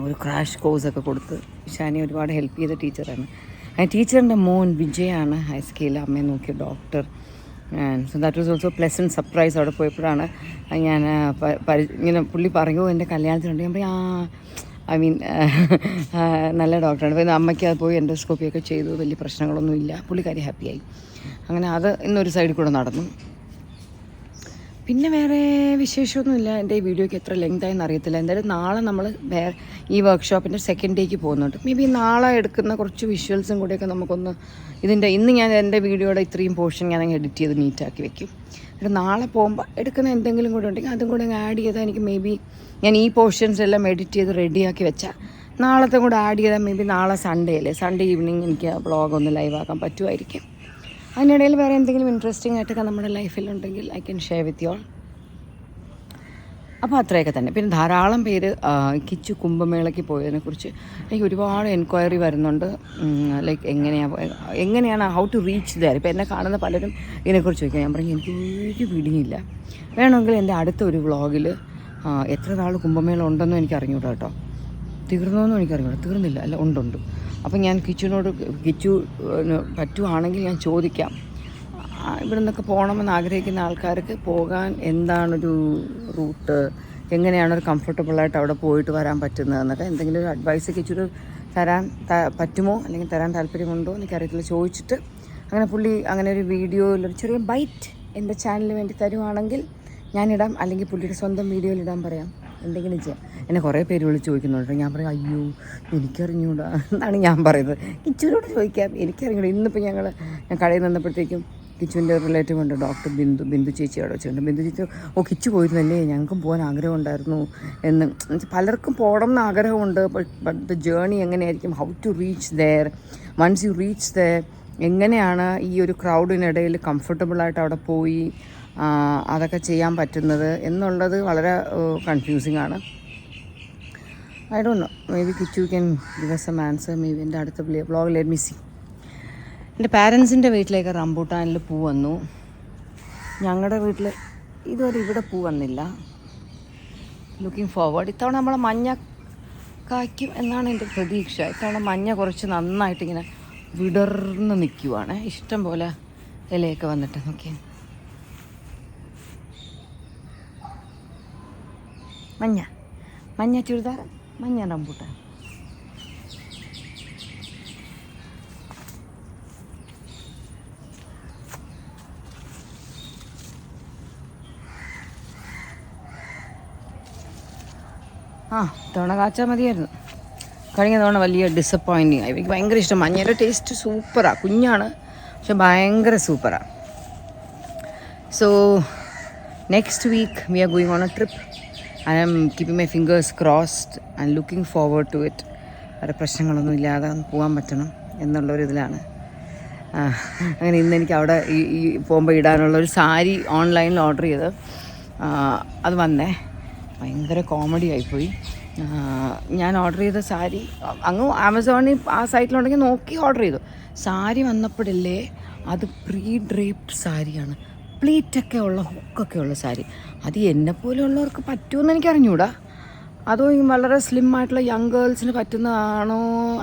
ഒരു ക്രാഷ് കോഴ്സൊക്കെ കൊടുത്ത് ഇഷാനി ഒരുപാട് ഹെൽപ്പ് ചെയ്ത ടീച്ചറാണ്. ടീച്ചറിൻ്റെ മോൻ വിജയാണ് ഹൈസ്കൂളിൽ അമ്മയെ നോക്കിയ doctor. So that was also pleasant surprise. അവിടെ പോയപ്പോഴാണ് ഞാൻ ഇങ്ങനെ പുള്ളി പറയുമോ എൻ്റെ കല്യാണത്തിനുണ്ട്. ഞാൻ പറയും നല്ല ഡോക്ടറാണ്. പിന്നെ അമ്മയ്ക്ക് അത് പോയി എൻഡോസ്കോപ്പിയൊക്കെ ചെയ്തു, വലിയ പ്രശ്നങ്ങളൊന്നുമില്ല, പുള്ളിക്കാരി ഹാപ്പിയായി. അങ്ങനെ അത് ഇന്നൊരു സൈഡിൽ കൂടെ നടന്നു. പിന്നെ വേറെ വിശേഷമൊന്നുമില്ല. എൻ്റെ ഈ വീഡിയോയ്ക്ക് എത്ര ലെങ്തായെന്ന് അറിയത്തില്ല. എന്തായാലും നാളെ നമ്മൾ ഈ വർക്ക്ഷോപ്പിൻ്റെ സെക്കൻഡ് ഡേക്ക് പോകുന്നുണ്ട്. മേ ബി നാളെ എടുക്കുന്ന കുറച്ച് വിഷ്വൽസും കൂടെയൊക്കെ നമുക്കൊന്ന് ഇന്ന് ഞാൻ എൻ്റെ വീഡിയോയുടെ ഇത്രയും പോർഷൻ ഞാൻ എഡിറ്റ് ചെയ്ത് നീറ്റാക്കി വെക്കും. എന്നിട്ട് നാളെ പോകുമ്പോൾ എടുക്കുന്ന എന്തെങ്കിലും കൂടെ ഉണ്ടെങ്കിൽ അതും കൂടെ ആഡ് ചെയ്താൽ എനിക്ക് മേ ബി ഞാൻ ഈ പോർഷൻസ് എല്ലാം എഡിറ്റ് ചെയ്ത് റെഡിയാക്കി വെച്ചാൽ നാളത്തെ കൂടെ ആഡ് ചെയ്താൽ മേ ബി നാളെ സൺഡേ ഈവനിങ് എനിക്ക് വ്ളോഗ് ഒന്ന് ലൈവാക്കാൻ പറ്റുമായിരിക്കും. അതിനിടയിൽ വേറെ എന്തെങ്കിലും ഇൻട്രസ്റ്റിംഗ് ആയിട്ടൊക്കെ നമ്മുടെ ലൈഫിലുണ്ടെങ്കിൽ I can share with you all. അപ്പോൾ അത്രയൊക്കെ തന്നെ. പിന്നെ ധാരാളം പേര് കിച്ചു കുംഭമേളയ്ക്ക് പോയതിനെക്കുറിച്ച് എനിക്ക് ഒരുപാട് എൻക്വയറി വരുന്നുണ്ട്. ലൈക്ക് എങ്ങനെയാണ് ഹൗ ടു റീച്ച് ദയർ. ഇപ്പോൾ എന്നെ കാണുന്ന പലരും ഇതിനെക്കുറിച്ച് ചോദിക്കുക. ഞാൻ പറഞ്ഞു എനിക്ക് ഒരു പിടിയില്ല. വേണമെങ്കിൽ എൻ്റെ അടുത്തൊരു വ്ളോഗിൽ എത്ര നാൾ കുംഭമേള ഉണ്ടെന്നും എനിക്ക് അറിഞ്ഞൂടാ കേട്ടോ. തീർന്നോന്നും എനിക്കറിഞ്ഞൂടാ. തീർന്നില്ല, അല്ല ഉണ്ട്. അപ്പം ഞാൻ കിച്ചു പറ്റുവാണെങ്കിൽ ഞാൻ ചോദിക്കാം, ഇവിടെ നിന്നൊക്കെ പോകണമെന്ന് ആഗ്രഹിക്കുന്ന ആൾക്കാർക്ക് പോകാൻ എന്താണൊരു റൂട്ട്, എങ്ങനെയാണ് ഒരു കംഫർട്ടബിളായിട്ട് അവിടെ പോയിട്ട് വരാൻ പറ്റുന്നതെന്നൊക്കെ എന്തെങ്കിലും ഒരു അഡ്വൈസ് കിച്ചു തരാൻ പറ്റുമോ അല്ലെങ്കിൽ തരാൻ താല്പര്യമുണ്ടോ എനിക്കറിയത്തില്ല. ചോദിച്ചിട്ട് അങ്ങനെ പുള്ളി അങ്ങനെ ഒരു വീഡിയോയിലൊരു ചെറിയ ബൈറ്റ് എൻ്റെ ചാനലിന് വേണ്ടി തരുവാണെങ്കിൽ ഞാനിടാം, അല്ലെങ്കിൽ പുള്ളിയുടെ സ്വന്തം വീഡിയോയിലിടാൻ പറയാം, എന്തെങ്കിലും ചെയ്യാം. എന്നെ കുറേ പേര് വിളിച്ച് ചോദിക്കുന്നുണ്ട്. ഞാൻ പറയും അയ്യോ എനിക്കറിഞ്ഞൂടാ എന്നാണ് ഞാൻ പറയുന്നത്. കിച്ചുവിനോട് ചോദിക്കാം, എനിക്കറിഞ്ഞൂടാ. ഇന്നിപ്പോൾ ഞാൻ കടയിൽ നിന്നപ്പോഴത്തേക്കും കിച്ചുവിൻ്റെ റിലേറ്റീവ് ഉണ്ട്, ഡോക്ടർ ബിന്ദു ചേച്ചി അവിടെ വെച്ചിട്ടുണ്ട്. ബിന്ദു ചേച്ചി കിച്ചു പോയിരുന്നല്ലേ, ഞങ്ങൾക്കും പോകാൻ ആഗ്രഹമുണ്ടായിരുന്നു എന്ന്. പലർക്കും പോകണം എന്ന് ആഗ്രഹമുണ്ട്. ബട്ട് ദ ജേർണി എങ്ങനെയായിരിക്കും, how to reach there, once you reach there എങ്ങനെയാണ് ഈ ഒരു ക്രൗഡിനിടയിൽ കംഫർട്ടബിളായിട്ട് അവിടെ പോയി അതൊക്കെ ചെയ്യാൻ പറ്റുന്നത് എന്നുള്ളത് വളരെ കൺഫ്യൂസിങ് ആണ്. I don't know, may be Kichu can give us some answer. May be എൻ്റെ അടുത്ത വ്ളോഗ് ലെറ്റ് മീ സീ. എൻ്റെ പാരൻസിൻ്റെ വീട്ടിലേക്ക് റംബൂട്ടാനിൽ പൂ വന്നു. ഞങ്ങളുടെ വീട്ടിൽ ഇതുവരെ ഇവിടെ പൂ വന്നില്ല. Looking forward. ഇത്തവണ നമ്മളെ മഞ്ഞ കായ്ക്കും എന്നാണ് എൻ്റെ പ്രതീക്ഷ. ഇത്തവണ മഞ്ഞ കുറച്ച് നന്നായിട്ടിങ്ങനെ വിടർന്ന് നിൽക്കുവാണ്. ഇഷ്ടം പോലെ ഇലയൊക്കെ വന്നിട്ട് നോക്കിയാൽ മഞ്ഞ ചുരിദാർ, മഞ്ഞ റംബൂട്ടാൻ. തവണ കാച്ചാൽ മതിയായിരുന്നു. കഴിഞ്ഞ തവണ വലിയ ഡിസപ്പോയിൻറ്റിങ് ആയി. എനിക്ക് ഭയങ്കര ഇഷ്ടം. മഞ്ഞയുടെ ടേസ്റ്റ് സൂപ്പറാണ്. കുഞ്ഞാണ് പക്ഷെ ഭയങ്കര സൂപ്പറാണ്. So next week we are going on a trip. I am keeping my fingers crossed and looking forward to it. വേറെ പ്രശ്നങ്ങളൊന്നും ഇല്ലാതെ പോകാൻ പറ്റണം എന്നുള്ളൊരിതിലാണ്. അങ്ങനെ ഇന്ന് എനിക്ക് അവിടെ ഈ പോകുമ്പോൾ ഇടാനുള്ളൊരു സാരി ഓൺലൈനിൽ ഓർഡർ ചെയ്ത് അത് വന്നേ. ഭയങ്കര കോമഡി ആയിപ്പോയി. ഞാൻ ഓർഡർ ചെയ്ത സാരി അങ്ങ് ആമസോണിൽ ആ സൈറ്റിലുണ്ടെങ്കിൽ നോക്കി ഓർഡർ ചെയ്തു. സാരി വന്നപ്പോഴല്ലേ അത് പ്രീ ഡ്രേപ്ഡ് സാരിയാണ്, പ്ലീറ്റൊക്കെ ഉള്ള ഹുക്കൊക്കെ ഉള്ള സാരി. അത് എന്നെപ്പോലെയുള്ളവർക്ക് പറ്റുമെന്ന് എനിക്ക് അറിഞ്ഞൂടാ, അതോ വളരെ സ്ലിം ആയിട്ടുള്ള യങ് ഗേൾസിന് പറ്റുന്നതാണോ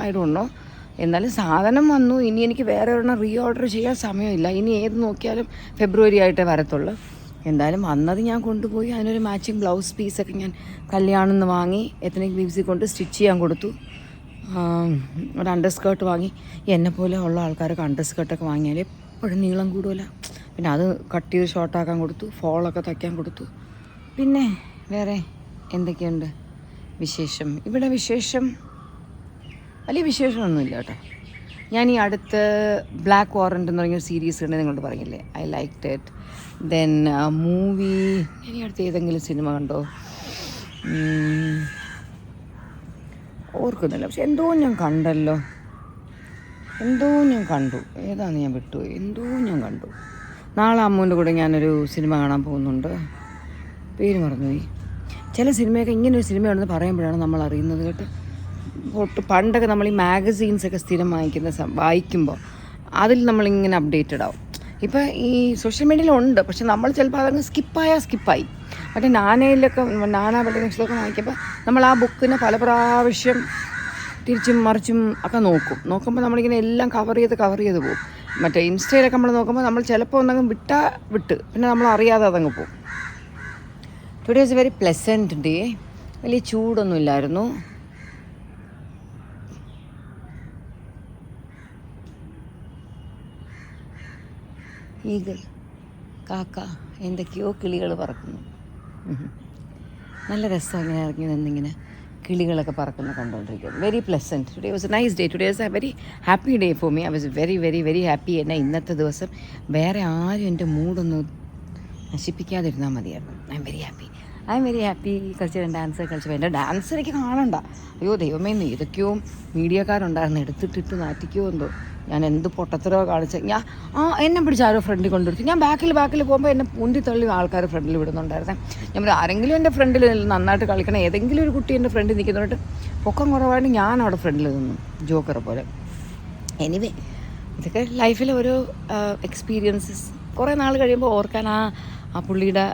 ഐ ഡോണ്ട് നോ. എന്നാലും സാധനം വന്നു. ഇനി എനിക്ക് വേറെ ഒരെണ്ണം റീ ഓർഡർ ചെയ്യാൻ സമയമില്ല. ഇനി ഏത് നോക്കിയാലും ഫെബ്രുവരി ആയിട്ടേ വരത്തുള്ളൂ. എന്തായാലും വന്നത് ഞാൻ കൊണ്ടുപോയി. അതിനൊരു മാച്ചിങ് ബ്ലൗസ് പീസൊക്കെ ഞാൻ കല്യാണം നിന്ന് വാങ്ങി എത്തനിക് വീവ്സിൽ കൊണ്ട് സ്റ്റിച്ച് ചെയ്യാൻ കൊടുത്തു. ഒരു അണ്ടർ സ്കേർട്ട് വാങ്ങി. എന്നെപ്പോലെ ഉള്ള ആൾക്കാരൊക്കെ അണ്ടർ സ്കേർട്ടൊക്കെ വാങ്ങിയാൽ എപ്പോഴും നീളം കൂടുതല. പിന്നെ അത് കട്ട് ചെയ്ത് ഷോർട്ടാക്കാൻ കൊടുത്തു, ഫോളൊക്കെ തയ്ക്കാൻ കൊടുത്തു. പിന്നെ വേറെ എന്തൊക്കെയുണ്ട് വിശേഷം? ഇവിടെ വിശേഷം വലിയ വിശേഷമൊന്നുമില്ല കേട്ടോ. ഞാൻ ഈ അടുത്ത് ബ്ലാക്ക് വാറൻറ്റ് എന്ന് പറഞ്ഞൊരു സീരീസ് ഉണ്ട്, നിങ്ങളോട് പറഞ്ഞില്ലേ, I liked it. Then movie, ഞാൻ ഈ അടുത്ത് ഏതെങ്കിലും സിനിമ കണ്ടോ ഓർക്കുന്നില്ല, പക്ഷെ എന്തോ ഞാൻ കണ്ടല്ലോ, എന്തോ ഞാൻ കണ്ടു. ഏതാന്ന് ഞാൻ വിട്ടുപോയി, എന്തോ ഞാൻ കണ്ടു. നാളെ അമ്മൂൻ്റെ കൂടെ ഞാനൊരു സിനിമ കാണാൻ പോകുന്നുണ്ട്, പേര് മറന്നുപോയി. ചില സിനിമയൊക്കെ ഇങ്ങനൊരു സിനിമയാണെന്ന് പറയുമ്പോഴാണ് നമ്മൾ അറിയുന്നത് കേട്ടോ. പണ്ടൊക്കെ നമ്മൾ ഈ മാഗസീൻസൊക്കെ സ്ഥിരം വായിക്കുമ്പോൾ അതിൽ നമ്മളിങ്ങനെ അപ്ഡേറ്റഡ് ആവും. ഇപ്പോൾ ഈ സോഷ്യൽ മീഡിയയിലുണ്ട്, പക്ഷെ നമ്മൾ ചിലപ്പോൾ അതങ്ങ് സ്കിപ്പായി. മറ്റേ നാനാ വെള്ളിനക്ഷത്രമൊക്കെ വായിക്കുമ്പോൾ നമ്മൾ ആ ബുക്കിനെ പല പ്രാവശ്യം തിരിച്ചും മറിച്ചും ഒക്കെ നോക്കുമ്പോൾ നമ്മളിങ്ങനെ എല്ലാം കവർ ചെയ്ത് പോകും. മറ്റേ ഇൻസ്റ്റയിലൊക്കെ നമ്മൾ നോക്കുമ്പോൾ നമ്മൾ ചിലപ്പോൾ ഒന്നങ്ങ് വിട്ട് പിന്നെ നമ്മൾ അറിയാതെ അതങ്ങ് പോകും. Today is A very pleasant day. വലിയ ചൂടൊന്നും ഇല്ലായിരുന്നു. ഈഗിൾ, കാക്ക, എന്തൊക്കെയോ കിളികൾ പറക്കുന്നു. നല്ല രസമാണ് ഇങ്ങനെ ഇറങ്ങി നിന്നിങ്ങനെ കിളികളൊക്കെ പറക്കുന്ന കണ്ടുകൊണ്ടിരിക്കുന്നത്. Very pleasant. Today was a nice day. Today was a very happy day for me. I was very very very happy. എന്നെ ഇന്നത്തെ ദിവസം വേറെ ആരും എൻ്റെ മൂഡൊന്ന് നശിപ്പിക്കാതിരുന്നാൽ മതിയായിരുന്നു. I am very happy. Dance കളിച്ചപ്പോൾ എൻ്റെ ഡാൻസ് എനിക്ക് കാണണ്ട. അയ്യോ ദൈവമേ, ഏതൊക്കെയോ മീഡിയക്കാരുണ്ടായിരുന്നു, എടുത്തിട്ടിട്ട് നാറ്റിക്കോ എന്തോ. ഞാൻ എന്ത് പൊട്ടത്തരോ കാണിച്ച് എന്നെ പിടിച്ച് ആരോ ഫ്രണ്ടിൽ കൊണ്ടുവരുത്തി. ഞാൻ ബാക്കിൽ പോകുമ്പോൾ എന്നെ ഉന്തിത്തള്ളി ആൾക്കാർ ഫ്രണ്ടിൽ വിടുന്നുണ്ടായിരുന്നേ. ഞാൻ ആരെങ്കിലും എൻ്റെ ഫ്രണ്ടിൽ നന്നായിട്ട് കളിക്കണം, ഏതെങ്കിലും ഒരു കുട്ടി എൻ്റെ ഫ്രണ്ടിൽ നിൽക്കുന്നുണ്ട്, പൊക്കം കുറവായിട്ട് ഞാൻ അവിടെ ഫ്രണ്ടിൽ നിന്നു ജോക്കറെ പോലെ. എനിവേ, ഇതൊക്കെ ലൈഫിലെ ഓരോ എക്സ്പീരിയൻസസ്. കുറേ നാൾ കഴിയുമ്പോൾ ഓർക്കാൻ ആ പുള്ളിയുടെ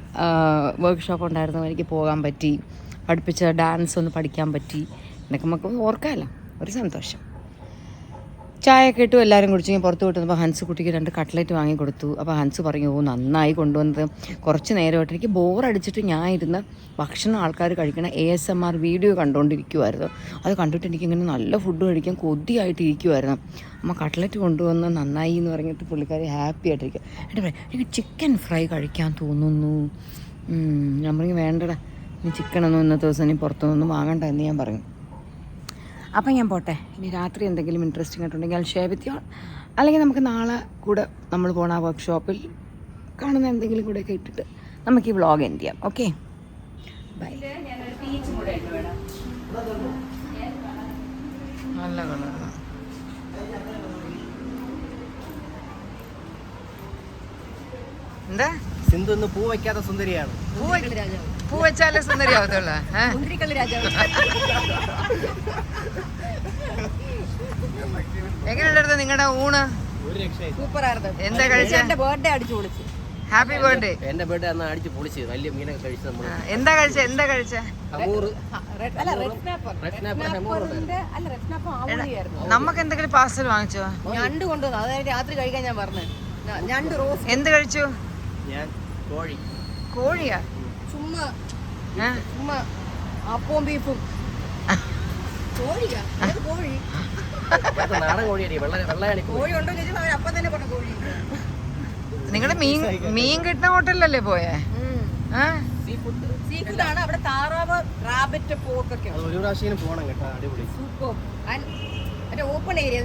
വർക്ക്ഷോപ്പ് ഉണ്ടായിരുന്നു, എനിക്ക് പോകാൻ പറ്റി, പഠിപ്പിച്ച ഡാൻസ് ഒന്ന് പഠിക്കാൻ പറ്റി എന്നൊക്കെ നമുക്ക് ഓർക്കാമല്ലോ, ഒരു സന്തോഷം. ചായയൊക്കെ ഇട്ടു, എല്ലാവരും കുടിച്ച് ഞാൻ പുറത്ത് വിട്ടുന്നപ്പോൾ ഹൻസ് കുട്ടിക്ക് 2 കട്ട്ലറ്റ് വാങ്ങി കൊടുത്തു. അപ്പോൾ ഹൻസ് പറഞ്ഞു, നന്നായി കൊണ്ടുവന്നത്. കുറച്ച് നേരമായിട്ട് എനിക്ക് ബോറടിച്ചിട്ട് ഞാൻ ഇരുന്ന് ഭക്ഷണം ആൾക്കാർ കഴിക്കണ ASMR വീഡിയോ കണ്ടുകൊണ്ടിരിക്കുമായിരുന്നു. അത് കണ്ടിട്ട് എനിക്കിങ്ങനെ നല്ല ഫുഡ് കഴിക്കാൻ കൊതിയായിട്ട് ഇരിക്കുമായിരുന്നു. അമ്മ കട്ട്ലറ്റ് കൊണ്ടുവന്ന് നന്നായി എന്ന് പറഞ്ഞിട്ട് പുള്ളിക്കാരി ഹാപ്പി ആയിട്ടിരിക്കുക. എന്നിട്ട് പറയും, എനിക്ക് ചിക്കൻ ഫ്രൈ കഴിക്കാൻ തോന്നുന്നു. ഞാൻ പറഞ്ഞു, വേണ്ടടാ, ഇനി ചിക്കനൊന്നും ഇന്നത്തെ ദിവസം ഇനി പുറത്തുനിന്നൊന്നും വാങ്ങണ്ട എന്ന് ഞാൻ പറഞ്ഞു. അപ്പം ഞാൻ പോട്ടെ. ഇനി രാത്രി എന്തെങ്കിലും ഇൻട്രസ്റ്റിംഗ് ആയിട്ടുണ്ടെങ്കിൽ അത് ഷെയർ വിത്ത് യു. അല്ലെങ്കിൽ നമുക്ക് നാളെ കൂടെ നമ്മൾ പോണ ആ വർക്ക്ഷോപ്പിൽ കാണുന്ന എന്തെങ്കിലും കൂടെയൊക്കെ ഇട്ടിട്ട് നമുക്ക് ഈ വ്ളോഗ് എൻഡ് ചെയ്യാം. Okay, bye. നല്ല കളറാണ്. എന്താ സിന്ധു ഇന്ന് പൂ വയ്ക്കാത്ത സുന്ദരിയാണ്. പൂ വെച്ചാലേ സുന്ദരിയാവത്തുള്ള. എങ്ങനെയുണ്ടായിരുന്നു നിങ്ങളുടെ ഊണ്? സൂപ്പറായിരുന്നു. എന്താ കഴിച്ചത്? എന്റെ ബർത്ത്ഡേ അടിച്ചു പൊളിച്ചു. Happy birthday. എന്റെ ബർത്ത്ഡേ അന്ന് അടിച്ചു പൊളിച്ച് വലിയ മീനൊക്കെ കഴിച്ചു നമ്മള്. എന്താ കഴിച്ച? നമുക്ക് എന്തെങ്കിലും പാർസൽ വാങ്ങിച്ചോ? ഞണ്ട് കൊണ്ടുവന്നു, അതായത് രാത്രി കഴിക്കാൻ ഞാൻ പറഞ്ഞു. ഞണ്ട് റോസ്റ്റ്. എന്ത് കഴിച്ചു? ഞാൻ കോഴിയാ? ചുമ്മാ അപ്പവും ബീഫും. കോഴിയാ? കോഴി നാടൻ കോഴിയടി, വെള്ളയാണ്. കോഴി ഉണ്ടോ ചോദിച്ചാൽ അപ്പം തന്നെ പറഞ്ഞു കോഴി. നിങ്ങളുടെ മീൻ കിട്ടുന്ന ഹോട്ടലിലല്ലേ പോയേ? സീ ഫുഡാണ് അവിടെ. താറാവ്, റാബറ്റ്, പോർക്കൊക്കെ ഒരു പ്രാവശ്യം പോകണം കേട്ടോ, അടിപൊളി സൂപ്പർ. മറ്റേ ഓപ്പൺ ഏരിയ,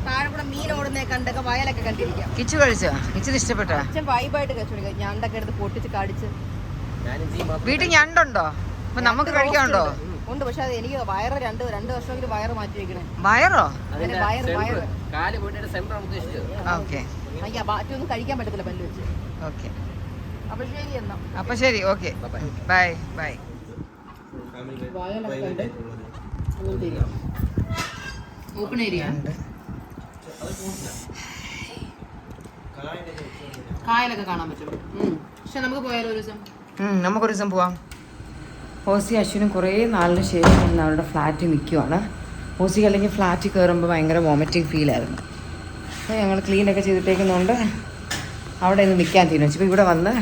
താഴെ കൂടെ മീൻ ഓടുന്ന കണ്ടൊക്കെ വയലൊക്കെ കണ്ടിരിക്കാം. കിച്ചു കഴിച്ചോ? കിച്ചു ഇഷ്ടപ്പെട്ടോ? അച്ഛൻ വൈബായിട്ട് കഴിച്ചു. ഞണ്ടൊക്കെ എടുത്ത് പൊട്ടിച്ച് കടിച്ച്. വീട്ടിൽ ഞണ്ടുണ്ടോ? അപ്പൊ നമുക്ക് കഴിക്കാനുണ്ടോ? ഉണ്ട്, പക്ഷെ അത് എനിക്ക് വയറ് രണ്ട് വർഷമെങ്കിലും വയറ് മാറ്റി വെക്കണേ. വയറോ? വയറ് കാല് പോയിട്ട് സെന്റർ ഉദ്ദേശിച്ചത്. ഓക്കെ, ബാറ്റൊന്നും കഴിക്കാൻ പറ്റത്തില്ല പല്ല് വെച്ച്. ഓക്കെ, അപ്പൊ ശരി എന്നാ. അപ്പൊ ശരി, ഓക്കെ, ബൈ. ഫാമിലി വയലൊക്കെ ഉണ്ട്. അങ്ങനത്തെ ഓപ്പൺ ഏരിയ കായലൊക്കെ കാണാൻ പറ്റും. പക്ഷെ നമുക്ക് പോയാലോ ഒരു ദിവസം? നമുക്കൊരു ദിവസം പോവാം. ഓസി അശ്വിനും കുറേ നാളിന് ശേഷം ഇന്ന് അവരുടെ ഫ്ലാറ്റിൽ നിൽക്കുവാണ്. ഓസിക്ക് അല്ലെങ്കിൽ ഫ്ലാറ്റിൽ കയറുമ്പോൾ ഭയങ്കര വോമിറ്റിംഗ് ഫീലായിരുന്നു. അപ്പോൾ ഞങ്ങൾ ക്ലീനൊക്കെ ചെയ്തിട്ടേക്കുന്നതുകൊണ്ട് അവിടെ നിന്ന് നിൽക്കാൻ തീരുമാനിച്ചു. ഇപ്പോൾ ഇവിടെ വന്ന്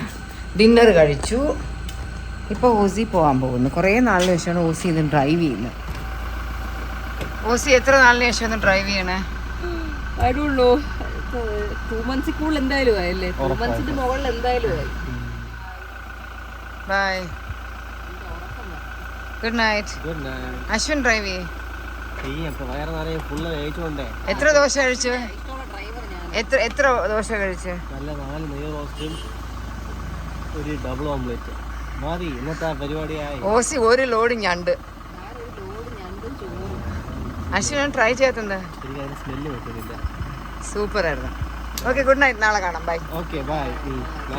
ഡിന്നർ കഴിച്ചു. ഇപ്പോൾ ഓസി പോകാൻ പോകുന്നു. കുറേ നാളിന് ശേഷമാണ് ഓസി ഇന്ന് ഡ്രൈവ് ചെയ്യുന്നത്. ഓസി എത്ര നാളിന് ശേഷം ഒന്ന് ഡ്രൈവ് ചെയ്യണേ? I don't know. 2 months കൂടുതൽ എന്തായാലും ആയല്ലേ? 2 months മുകളിൽ എന്തായാലും ആയി. Bye, good night. Ashwin drive ചെയ്യേ. എത്ര ദോശ കഴിച്ചു? എത്ര ദോശ കഴിച്ചു? നല്ല 4 നെയ്യ് റോസ്റ്റും ഒരു ഡബിൾ ഓംലെറ്റ് മതി ഇന്നത്തെ പരിപാടിയായി. ഓസി ഒരു ലോഡ് ഞണ്ട്. അശ്വിൻ ട്രൈ ചെയ്യാത്തത് സ്മെല്ല് പറ്റുന്നില്ല. സൂപ്പർ ആയിരുന്നു. Okay, good night. നാളെ കാണാം. Bye. Okay bye.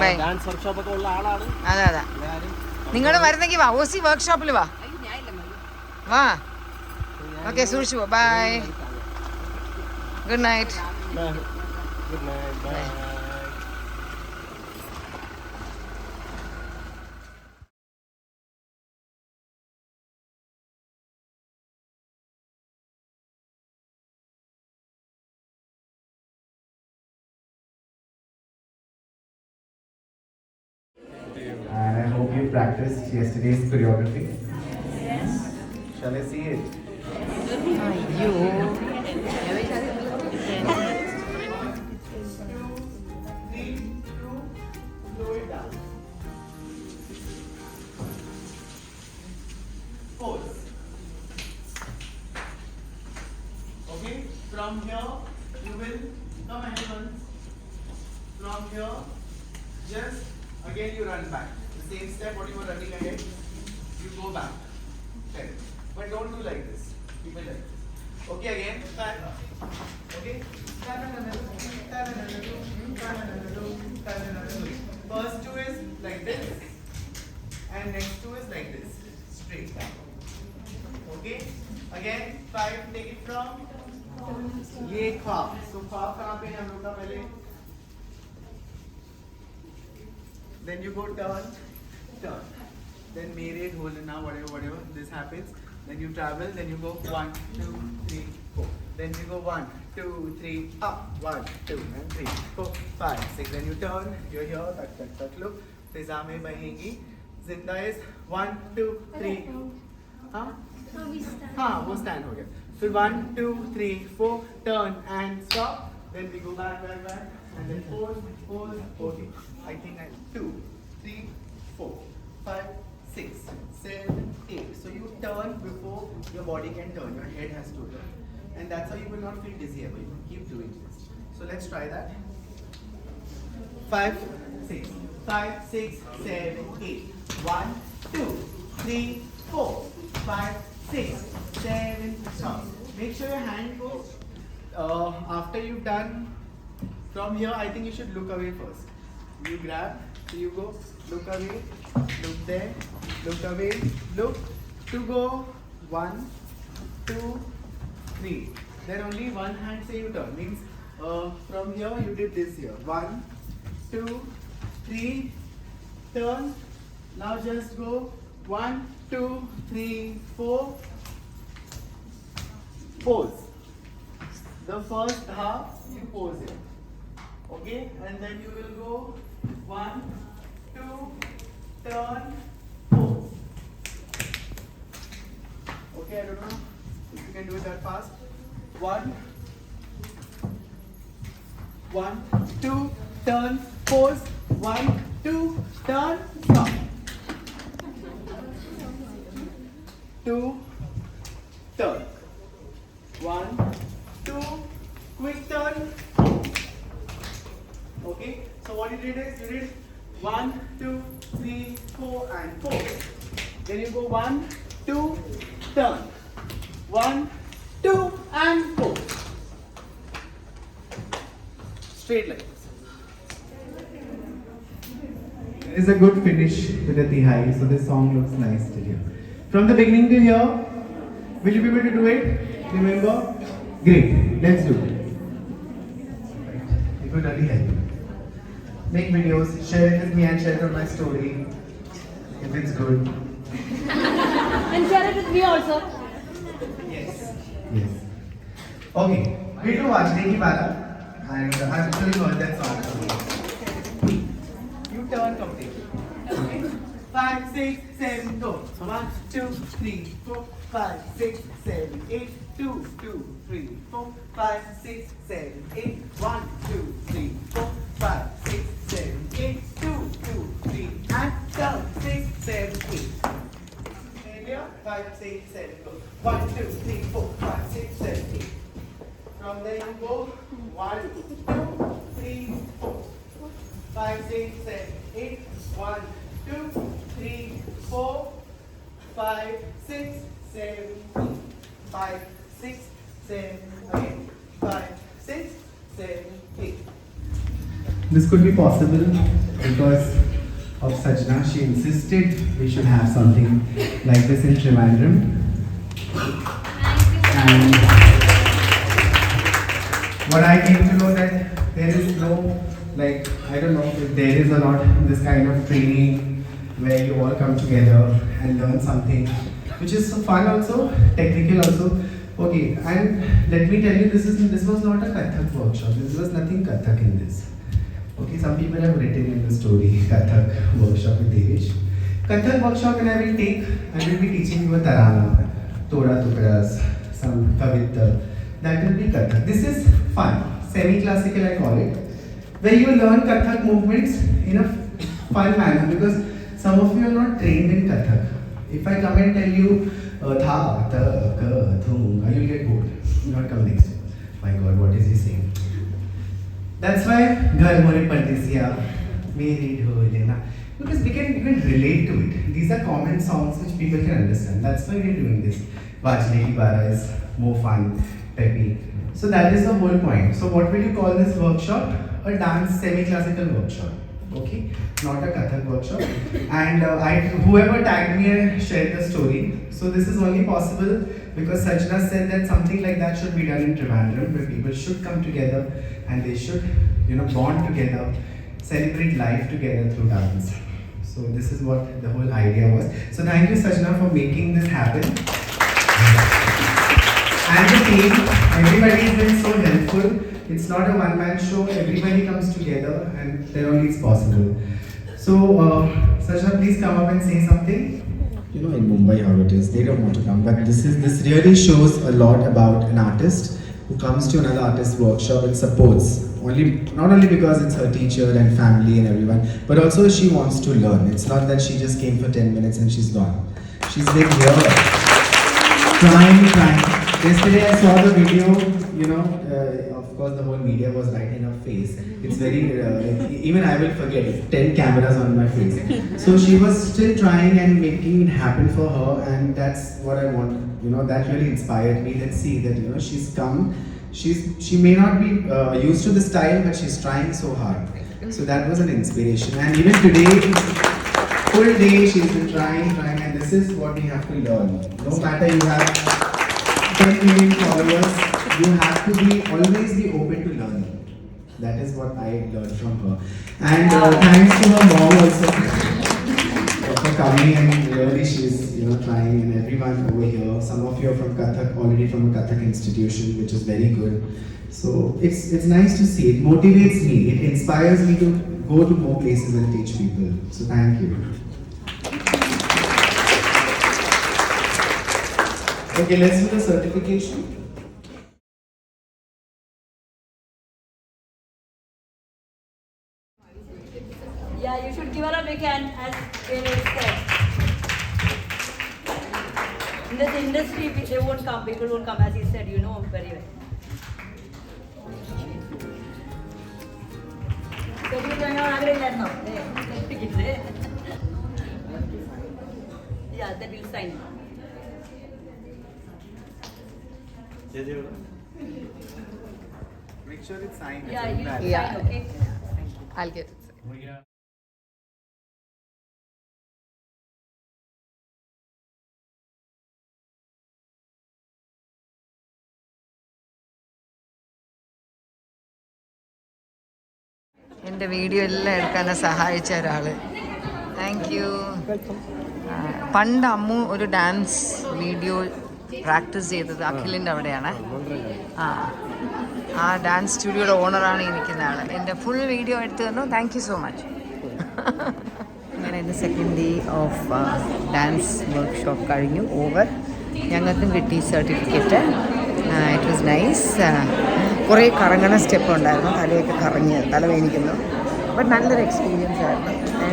Bye. Dance workshop ഒക്കെ ഉള്ള ആളാണ്. അതെ അതെ, നിങ്ങൾ വരുന്നെങ്കിൽ വാ. ഓസി വർക്ക്ഷോപ്പിൽ വാ. വാ. ഓക്കെ, സൂക്ഷിച്ചു പോ. Bye, good night. Good night. Bye. And I hope you practiced yesterday's choreography. Yes. Shall I see it? അയ്യോ, Slow it down. Pose. Okay, from here you will come ahead once. From here, just again you run back. The same step what you were running ahead, you go back. Okay. But don't do like this. Keep it like this. Okay, again. Okay. First two is like this, and next two is like this, straight. Okay. Again, 5. Take it from ये ख्वाब. So ख्वाब कहाँ पे है हम लोग का पहले? Then you go turn. Then mere dholna, whatever this happens. Then you travel. Then you go 1, 2, 3, 4. Then you go 1, 2, 3, up. 1, 2, and 3, 4, 5, 6. Then you turn. You're here. Tak. Look. Fiza mein bahengi. Zinda is 1, 2, 3. हाँ हाँ वो stand हो गया. फिर 1, 2, 3, 4. Turn and stop. Then we go back. And then pose. Okay. I think 2, 3, 4, 5, 6, 7, 8. So you turn before your body can turn. Your head has to turn. And that's how you will not feel dizzy ever. You can keep doing this. So let's try that. 5, 6, 7, 8. 1, 2, 3, 4, 5, 6, 7. Stop. Make sure your hand goes. After you've done from here, I think you should look away first. You grab, so you go, look away, look there, look away, look, to go, 1, 2, 3. Then only one hand say you turn, means from here you did this here, 1, 2, 3, turn, now just go, 1, 2, 3, 4, pose. The first half you pose it. Okay, and then you will go 1, 2, turn, pose. Okay, I don't know if you can do it that fast. 1, 2, turn, pose. 1, 2, turn, stop. 2, turn. 1, 2, quick turn. Okay, so what you did is you did 1, 2, 3, 4 and 4. Then you go 1, 2, turn. 1, 2 and 4. Straight like this. It is a good finish with the Tihai, so this song looks nice to you. From the beginning to here, will you be able to do it? Remember? Great. Let's do it. It will really help. Make videos, share it with me and share it on my story if it's good. And share it with me also. Yes. Yes. Okay. We do Vajne Ki Bala and I've actually heard that song. You turn completely. Okay. 5, 6, 7, go. 1, 2, 3, 4, 5, 6, 7, 8, 2, 2, 3, 4, 5, 6, 7, 8, 1, 2, 3, 4, 5, 6, 7, 8, 2, 2, 3, and down, 6, 7, 8. India, 5, 6, 7, go. 1, 2, 3, 4, 5, 6, 7, 8. From there you go. 1, 2, 3, 4, 5, 6, 7, 8. 1, 2, 3, 4, 5, 6, 7, 8. 5, 6, 7, 8. 5, 6, 7, 8. This could be possible because of Sajna. She insisted we should have something like this in Trivandrum. And what I came to know that there is no, like, I don't know if there is or not this kind of training where you all come together and learn something which is so fun also, technical also. Okay, and let me tell you, this was not a Kathak workshop. This was nothing Kathak in this. Okay, some people have written in the story Kathak workshop with Devesh. Kathak workshop, when I will be teaching you a tarana, toda tukras, some kavita. That will be Kathak. This is fun, semi-classical I call it, where you learn Kathak movements in a fun manner because some of you are not trained in Kathak. If I come and tell you tha, ta, ka, thum, you'll get bored. You'll not come next time. My God, what is he saying? That's why Ghar More Pandisiya, Meri Dholena, because we can relate to it. These are common songs which people can understand. That's why we're doing this. Vajne Ki Bara is more fun, peppy. So that is the whole point. So what will you call this workshop? A dance semi-classical workshop. Okay, not a Kathak workshop. And whoever tagged me and shared the story. So this is only possible because Sajna said that something like that should be done in Trivandrum, where people should come together and they should, bond together, celebrate life together through dance. So this is what the whole idea was. So thank you, Sajna, for making this happen. And the team, everybody has been so helpful. It's not a one-man show. Everybody comes together, and then only it's possible. So, Sajna, please come up and say something. You know in Mumbai how it is, they don't want to come, but this really shows a lot about an artist who comes to another artist workshop and supports, not only because it's her teacher and family and everyone, but also she wants to learn. It's not that she just came for 10 minutes and she's gone. She's been here, trying. Yesterday I saw the video, of course the whole media was right in her face. It's very, even I will forget, 10 cameras on my face. So she was still trying and making it happen for her, and that's what I want. That really inspired me. Let's see that, she's come. She may not be used to the style, but she's trying so hard. So that was an inspiration. And even today, full day she's been trying, and this is what we have to learn. No matter you have 10 million followers, you have to always be open to learning. That is what I learned from her. And thanks to her mom also for coming, and really she's trying, and everyone over here. Some of you are from Kathak, already from a Kathak institution, which is very good. So it's nice to see. It motivates me. It inspires me to go to more places and teach people. So thank you. Okay, let's do the certification. Yeah, you should give her a big hand, as Devesh said. In this industry, they won't come, people won't come, as he said, you know very well. So you join our agreement now. Yeah, that will sign. Make sure it's signed. Yeah, you sign, Yeah. okay? I'll get it. എൻ്റെ വീഡിയോ എല്ലാം എടുക്കാൻ സഹായിച്ച ഒരാൾ. Thank you. പണ്ട് അമ്മു ഒരു ഡാൻസ് വീഡിയോ പ്രാക്ടീസ് ചെയ്തത് അഖിലിൻ്റെ അവിടെയാണ്. ആ ഡാൻസ് സ്റ്റുഡിയോയുടെ ഓണറാണ് ഈ നിൽക്കുന്ന ആൾ. എൻ്റെ ഫുൾ വീഡിയോ എടുത്തു തന്നു. Thank you so much. അങ്ങനെ ഇന്ന് second day of dance workshop കഴിഞ്ഞു. ഓവർ. ഞങ്ങൾക്കും കിട്ടി സർട്ടിഫിക്കറ്റ്. It was nice. കുറേ കറങ്ങണ സ്റ്റെപ്പ് ഉണ്ടായിരുന്നു. തലയൊക്കെ കറങ്ങി തലവേനിക്കുന്നു. ബട്ട് നല്ലൊരു എക്സ്പീരിയൻസ് ആയിരുന്നു.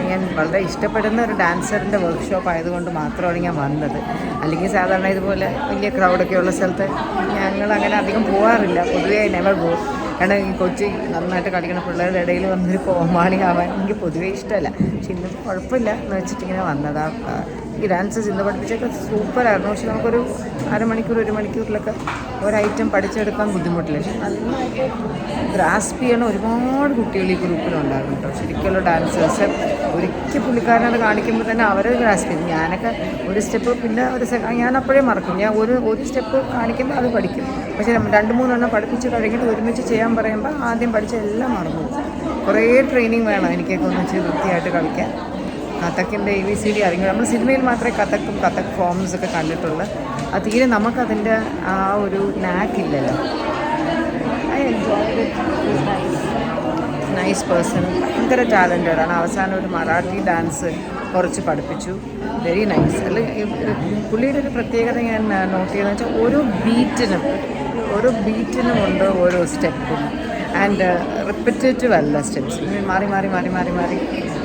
ഞാൻ വളരെ ഇഷ്ടപ്പെടുന്ന ഒരു ഡാൻസറിൻ്റെ വർക്ക്ഷോപ്പ് ആയതുകൊണ്ട് മാത്രമാണ് ഞാൻ വന്നത്. അല്ലെങ്കിൽ സാധാരണ ഇതുപോലെ വലിയ ക്രൗഡൊക്കെ ഉള്ള സ്ഥലത്ത് ഞങ്ങളങ്ങനെ അധികം പോകാറില്ല. പൊതുവേ നെവർ ഗോ. കാരണം ഈ കൊച്ചി നന്നായിട്ട് കളിക്കുന്ന പിള്ളേരുടെ ഇടയിൽ വന്നൊരു കോമാളി ആവാൻ എനിക്ക് പൊതുവേ ഇഷ്ടമല്ല. പക്ഷെ ഇന്ന് കുഴപ്പമില്ല എന്ന് വെച്ചിട്ടിങ്ങനെ വന്നതാണ്. ഈ ഡാൻസസ് ഇന്ന് പഠിപ്പിച്ചൊക്കെ സൂപ്പറായിരുന്നു. പക്ഷെ നമുക്കൊരു അരമണിക്കൂർ 1 മണിക്കൂറിലൊക്കെ ഒരൈറ്റം പഠിച്ചെടുക്കാൻ ബുദ്ധിമുട്ടില്ല. പക്ഷെ നന്നായിട്ട് ഗ്രാസ്പ് ചെയ്യണ ഒരുപാട് കുട്ടികൾ ഈ ഗ്രൂപ്പിലുണ്ടായിരുന്നു കേട്ടോ. ശരിക്കുള്ള ഡാൻസേഴ്സ് ഒരിക്കൽ പുള്ളിക്കാരനത് കാണിക്കുമ്പോൾ തന്നെ അവർ ഗ്രാസ്പ് ചെയ്യും. ഞാനൊക്കെ ഒരു സ്റ്റെപ്പ് പിന്നെ ഞാൻ അപ്പോഴേ മറക്കും. ഞാൻ ഒരു സ്റ്റെപ്പ് കാണിക്കുമ്പോൾ അത് പഠിക്കും. പക്ഷേ 2-3 എണ്ണം പഠിപ്പിച്ച് കഴിഞ്ഞിട്ട് ഒരുമിച്ച് ചെയ്യാൻ പറയുമ്പോൾ ആദ്യം പഠിച്ച എല്ലാം മറന്നു. കുറേ ട്രെയിനിങ് വേണം എനിക്കൊക്കെ ഒന്നിച്ച് വൃത്തിയായിട്ട് കളിക്കാൻ. കഥക്കിൻ്റെ ABCD അറിയുമ്പോൾ നമ്മൾ സിനിമയിൽ മാത്രമേ കഥക് ഫോംസ് ഒക്കെ കണ്ടിട്ടുള്ളൂ. അത് തീരെ നമുക്കതിൻ്റെ ആ ഒരു നാക്കില്ലല്ലോ. I enjoyed it. Nice person. ഭയങ്കര ടാലൻറ്റഡാണ്. അവസാനം ഒരു മറാഠി ഡാൻസ് കുറച്ച് പഠിപ്പിച്ചു. Very nice. അല്ല പുള്ളിയുടെ ഒരു പ്രത്യേകത ഞാൻ നോട്ട് ചെയ്തതെന്ന് വെച്ചാൽ ഓരോ ബീറ്റിനും ഉണ്ട് ഓരോ സ്റ്റെപ്പും. ആൻഡ് റിപ്പറ്റേറ്റീവ് അല്ല സ്റ്റെപ്സ്. മാറി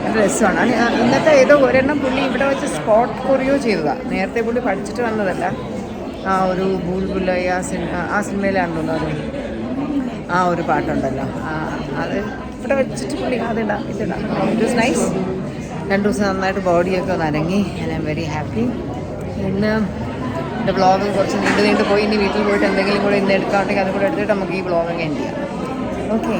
നല്ല രസമാണ്. ഇന്നത്തെ ഏതോ ഒരെണ്ണം പുള്ളി ഇവിടെ വെച്ച് സ്പോട്ട് കൊറിയോ ചെയ്തതാണ്. നേരത്തെ പുള്ളി പഠിച്ചിട്ട് വന്നതല്ല. ആ ഒരു ബുൽബുലൈ ആ സിനിമയിലാണെന്ന് തോന്നുന്നത്. ആ ഒരു പാട്ടുണ്ടല്ലോ, അത് ഇവിടെ വെച്ചിട്ട് പുള്ളി ഇതിടാം. It was nice. 2 ദിവസം നന്നായിട്ട് ബോഡിയൊക്കെ ഒന്ന് അനങ്ങി. I am very happy. ഇന്ന് എൻ്റെ വ്ളോഗ് കുറച്ച് നീണ്ടു പോയി. ഇനി വീട്ടിൽ പോയിട്ട് എന്തെങ്കിലും കൂടെ ഇന്ന് എടുക്കാറുണ്ടെങ്കിൽ അതും കൂടെ എടുത്തിട്ട് നമുക്ക് ഈ വ്ളോഗ് എൻഡ് ചെയ്യാം. ഓക്കെ.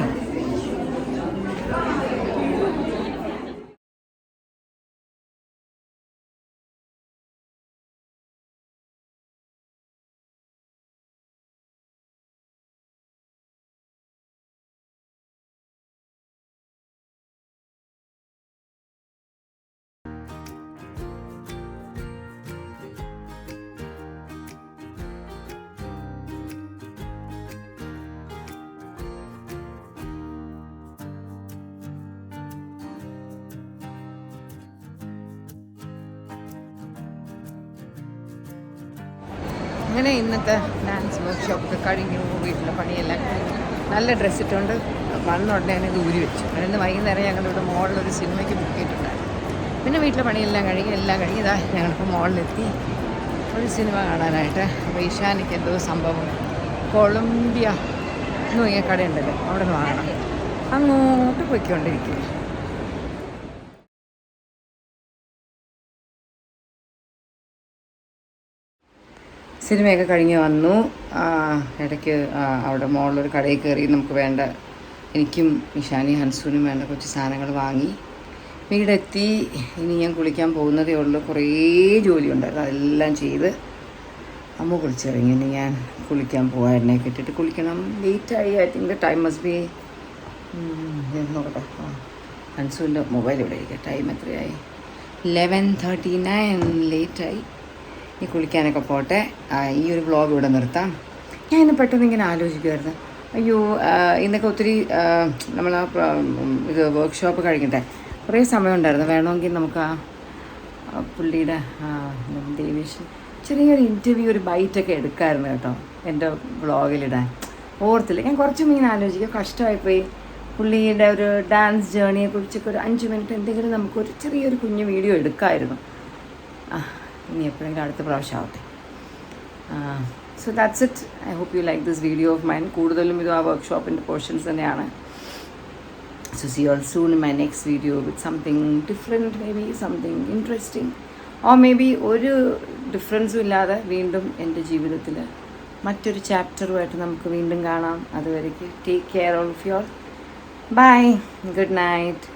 അങ്ങനെ ഇന്നത്തെ ഡാൻസ് വർക്ക്ഷോപ്പൊക്കെ കഴിഞ്ഞു. വീട്ടിലെ പണിയെല്ലാം കഴിഞ്ഞു. നല്ല ഡ്രസ്സ് ഇട്ടുകൊണ്ട് വന്നുടനെ ഇത് ഊരി വെച്ചു. ഇന്ന് വൈകുന്നേരം ഞങ്ങളിവിടെ മോളിലൊരു സിനിമയ്ക്ക് ബുക്ക് ചെയ്തിട്ടുണ്ടായിരുന്നു. പിന്നെ വീട്ടിലെ പണിയെല്ലാം കഴിഞ്ഞ് ഇതാ ഞങ്ങളിപ്പോൾ മോളിലെത്തി ഒരു സിനിമ കാണാനായിട്ട്. അപ്പോൾ ഈശാനിക്ക് എന്തോ സംഭവം കൊളംബിയ എന്ന് പറഞ്ഞ കടയുണ്ടല്ലോ, അവിടെ നിന്ന് വാങ്ങണം. അങ്ങോട്ട് പോയിക്കൊണ്ടിരിക്കുക. സിനിമയൊക്കെ കഴിഞ്ഞ് വന്നു. ഇടയ്ക്ക് അവിടെ മോളിലൊരു കടയിൽ കയറി നമുക്ക് വേണ്ട, എനിക്കും ഇഷാനി ഹൻസൂനും വേണ്ട കുറച്ച് സാധനങ്ങൾ വാങ്ങി വീടെത്തി. ഇനി ഞാൻ കുളിക്കാൻ പോകുന്നതേ ഉള്ളൂ. കുറേ ജോലിയുണ്ടായിരുന്നു, അതെല്ലാം ചെയ്ത് അമ്മ കുളിച്ചിറങ്ങി. ഇനി ഞാൻ കുളിക്കാൻ പോകാൻ എണ്ണയൊക്കെ ഇട്ടിട്ട് കുളിക്കണം. ലേറ്റായി. I think the time must be നോക്കട്ടെ. ഹൻസൂൻ്റെ മൊബൈൽ ഇവിടെ ഇരിക്കുക. ടൈം എത്രയായി? 11:39. ലേറ്റായി. ഈ കുളിക്കാനൊക്കെ പോട്ടെ. ഈ ഒരു വ്ളോഗ് ഇവിടെ നിർത്താം. ഞാൻ ഇന്ന് പെട്ടെന്ന് ഇങ്ങനെ ആലോചിക്കുമായിരുന്നു, അയ്യോ ഇന്നൊക്കെ ഒത്തിരി നമ്മൾ ഇത് വർക്ക്ഷോപ്പ് കഴിഞ്ഞിട്ടെ കുറേ സമയമുണ്ടായിരുന്നു. വേണമെങ്കിൽ നമുക്ക് ആ പുള്ളിയുടെ ദേവേശൻ ചെറിയൊരു ഇൻ്റർവ്യൂ, ഒരു ബൈറ്റൊക്കെ എടുക്കാമായിരുന്നു കേട്ടോ എൻ്റെ വ്ളോഗിലിടാൻ. ഓർത്തില്ല. ഞാൻ കുറച്ചും ഇങ്ങനെ ആലോചിക്കുക, കഷ്ടമായിപ്പോയി. പുള്ളിയുടെ ഒരു ഡാൻസ് ജേണിയെക്കുറിച്ചൊക്കെ ഒരു 5 മിനിറ്റ് എന്തെങ്കിലും നമുക്കൊരു ചെറിയൊരു കുഞ്ഞു വീഡിയോ എടുക്കാമായിരുന്നു. ഇനി എപ്പോഴെങ്കിലും അടുത്ത പ്രാവശ്യം ആവട്ടെ. So that's it. I hope you like this video of mine. കൂടുതലും ഇത് ആ വർക്ക്ഷോപ്പിൻ്റെ പോർഷൻസ് തന്നെയാണ്. So see you all soon in my next video with something different, maybe something interesting, or maybe ഒരു ഡിഫറൻസും ഇല്ലാതെ വീണ്ടും എൻ്റെ ജീവിതത്തിൽ മറ്റൊരു ചാപ്റ്ററുമായിട്ട് നമുക്ക് വീണ്ടും കാണാം. അതുവരേക്ക് take care all of you all. Bye. Good night.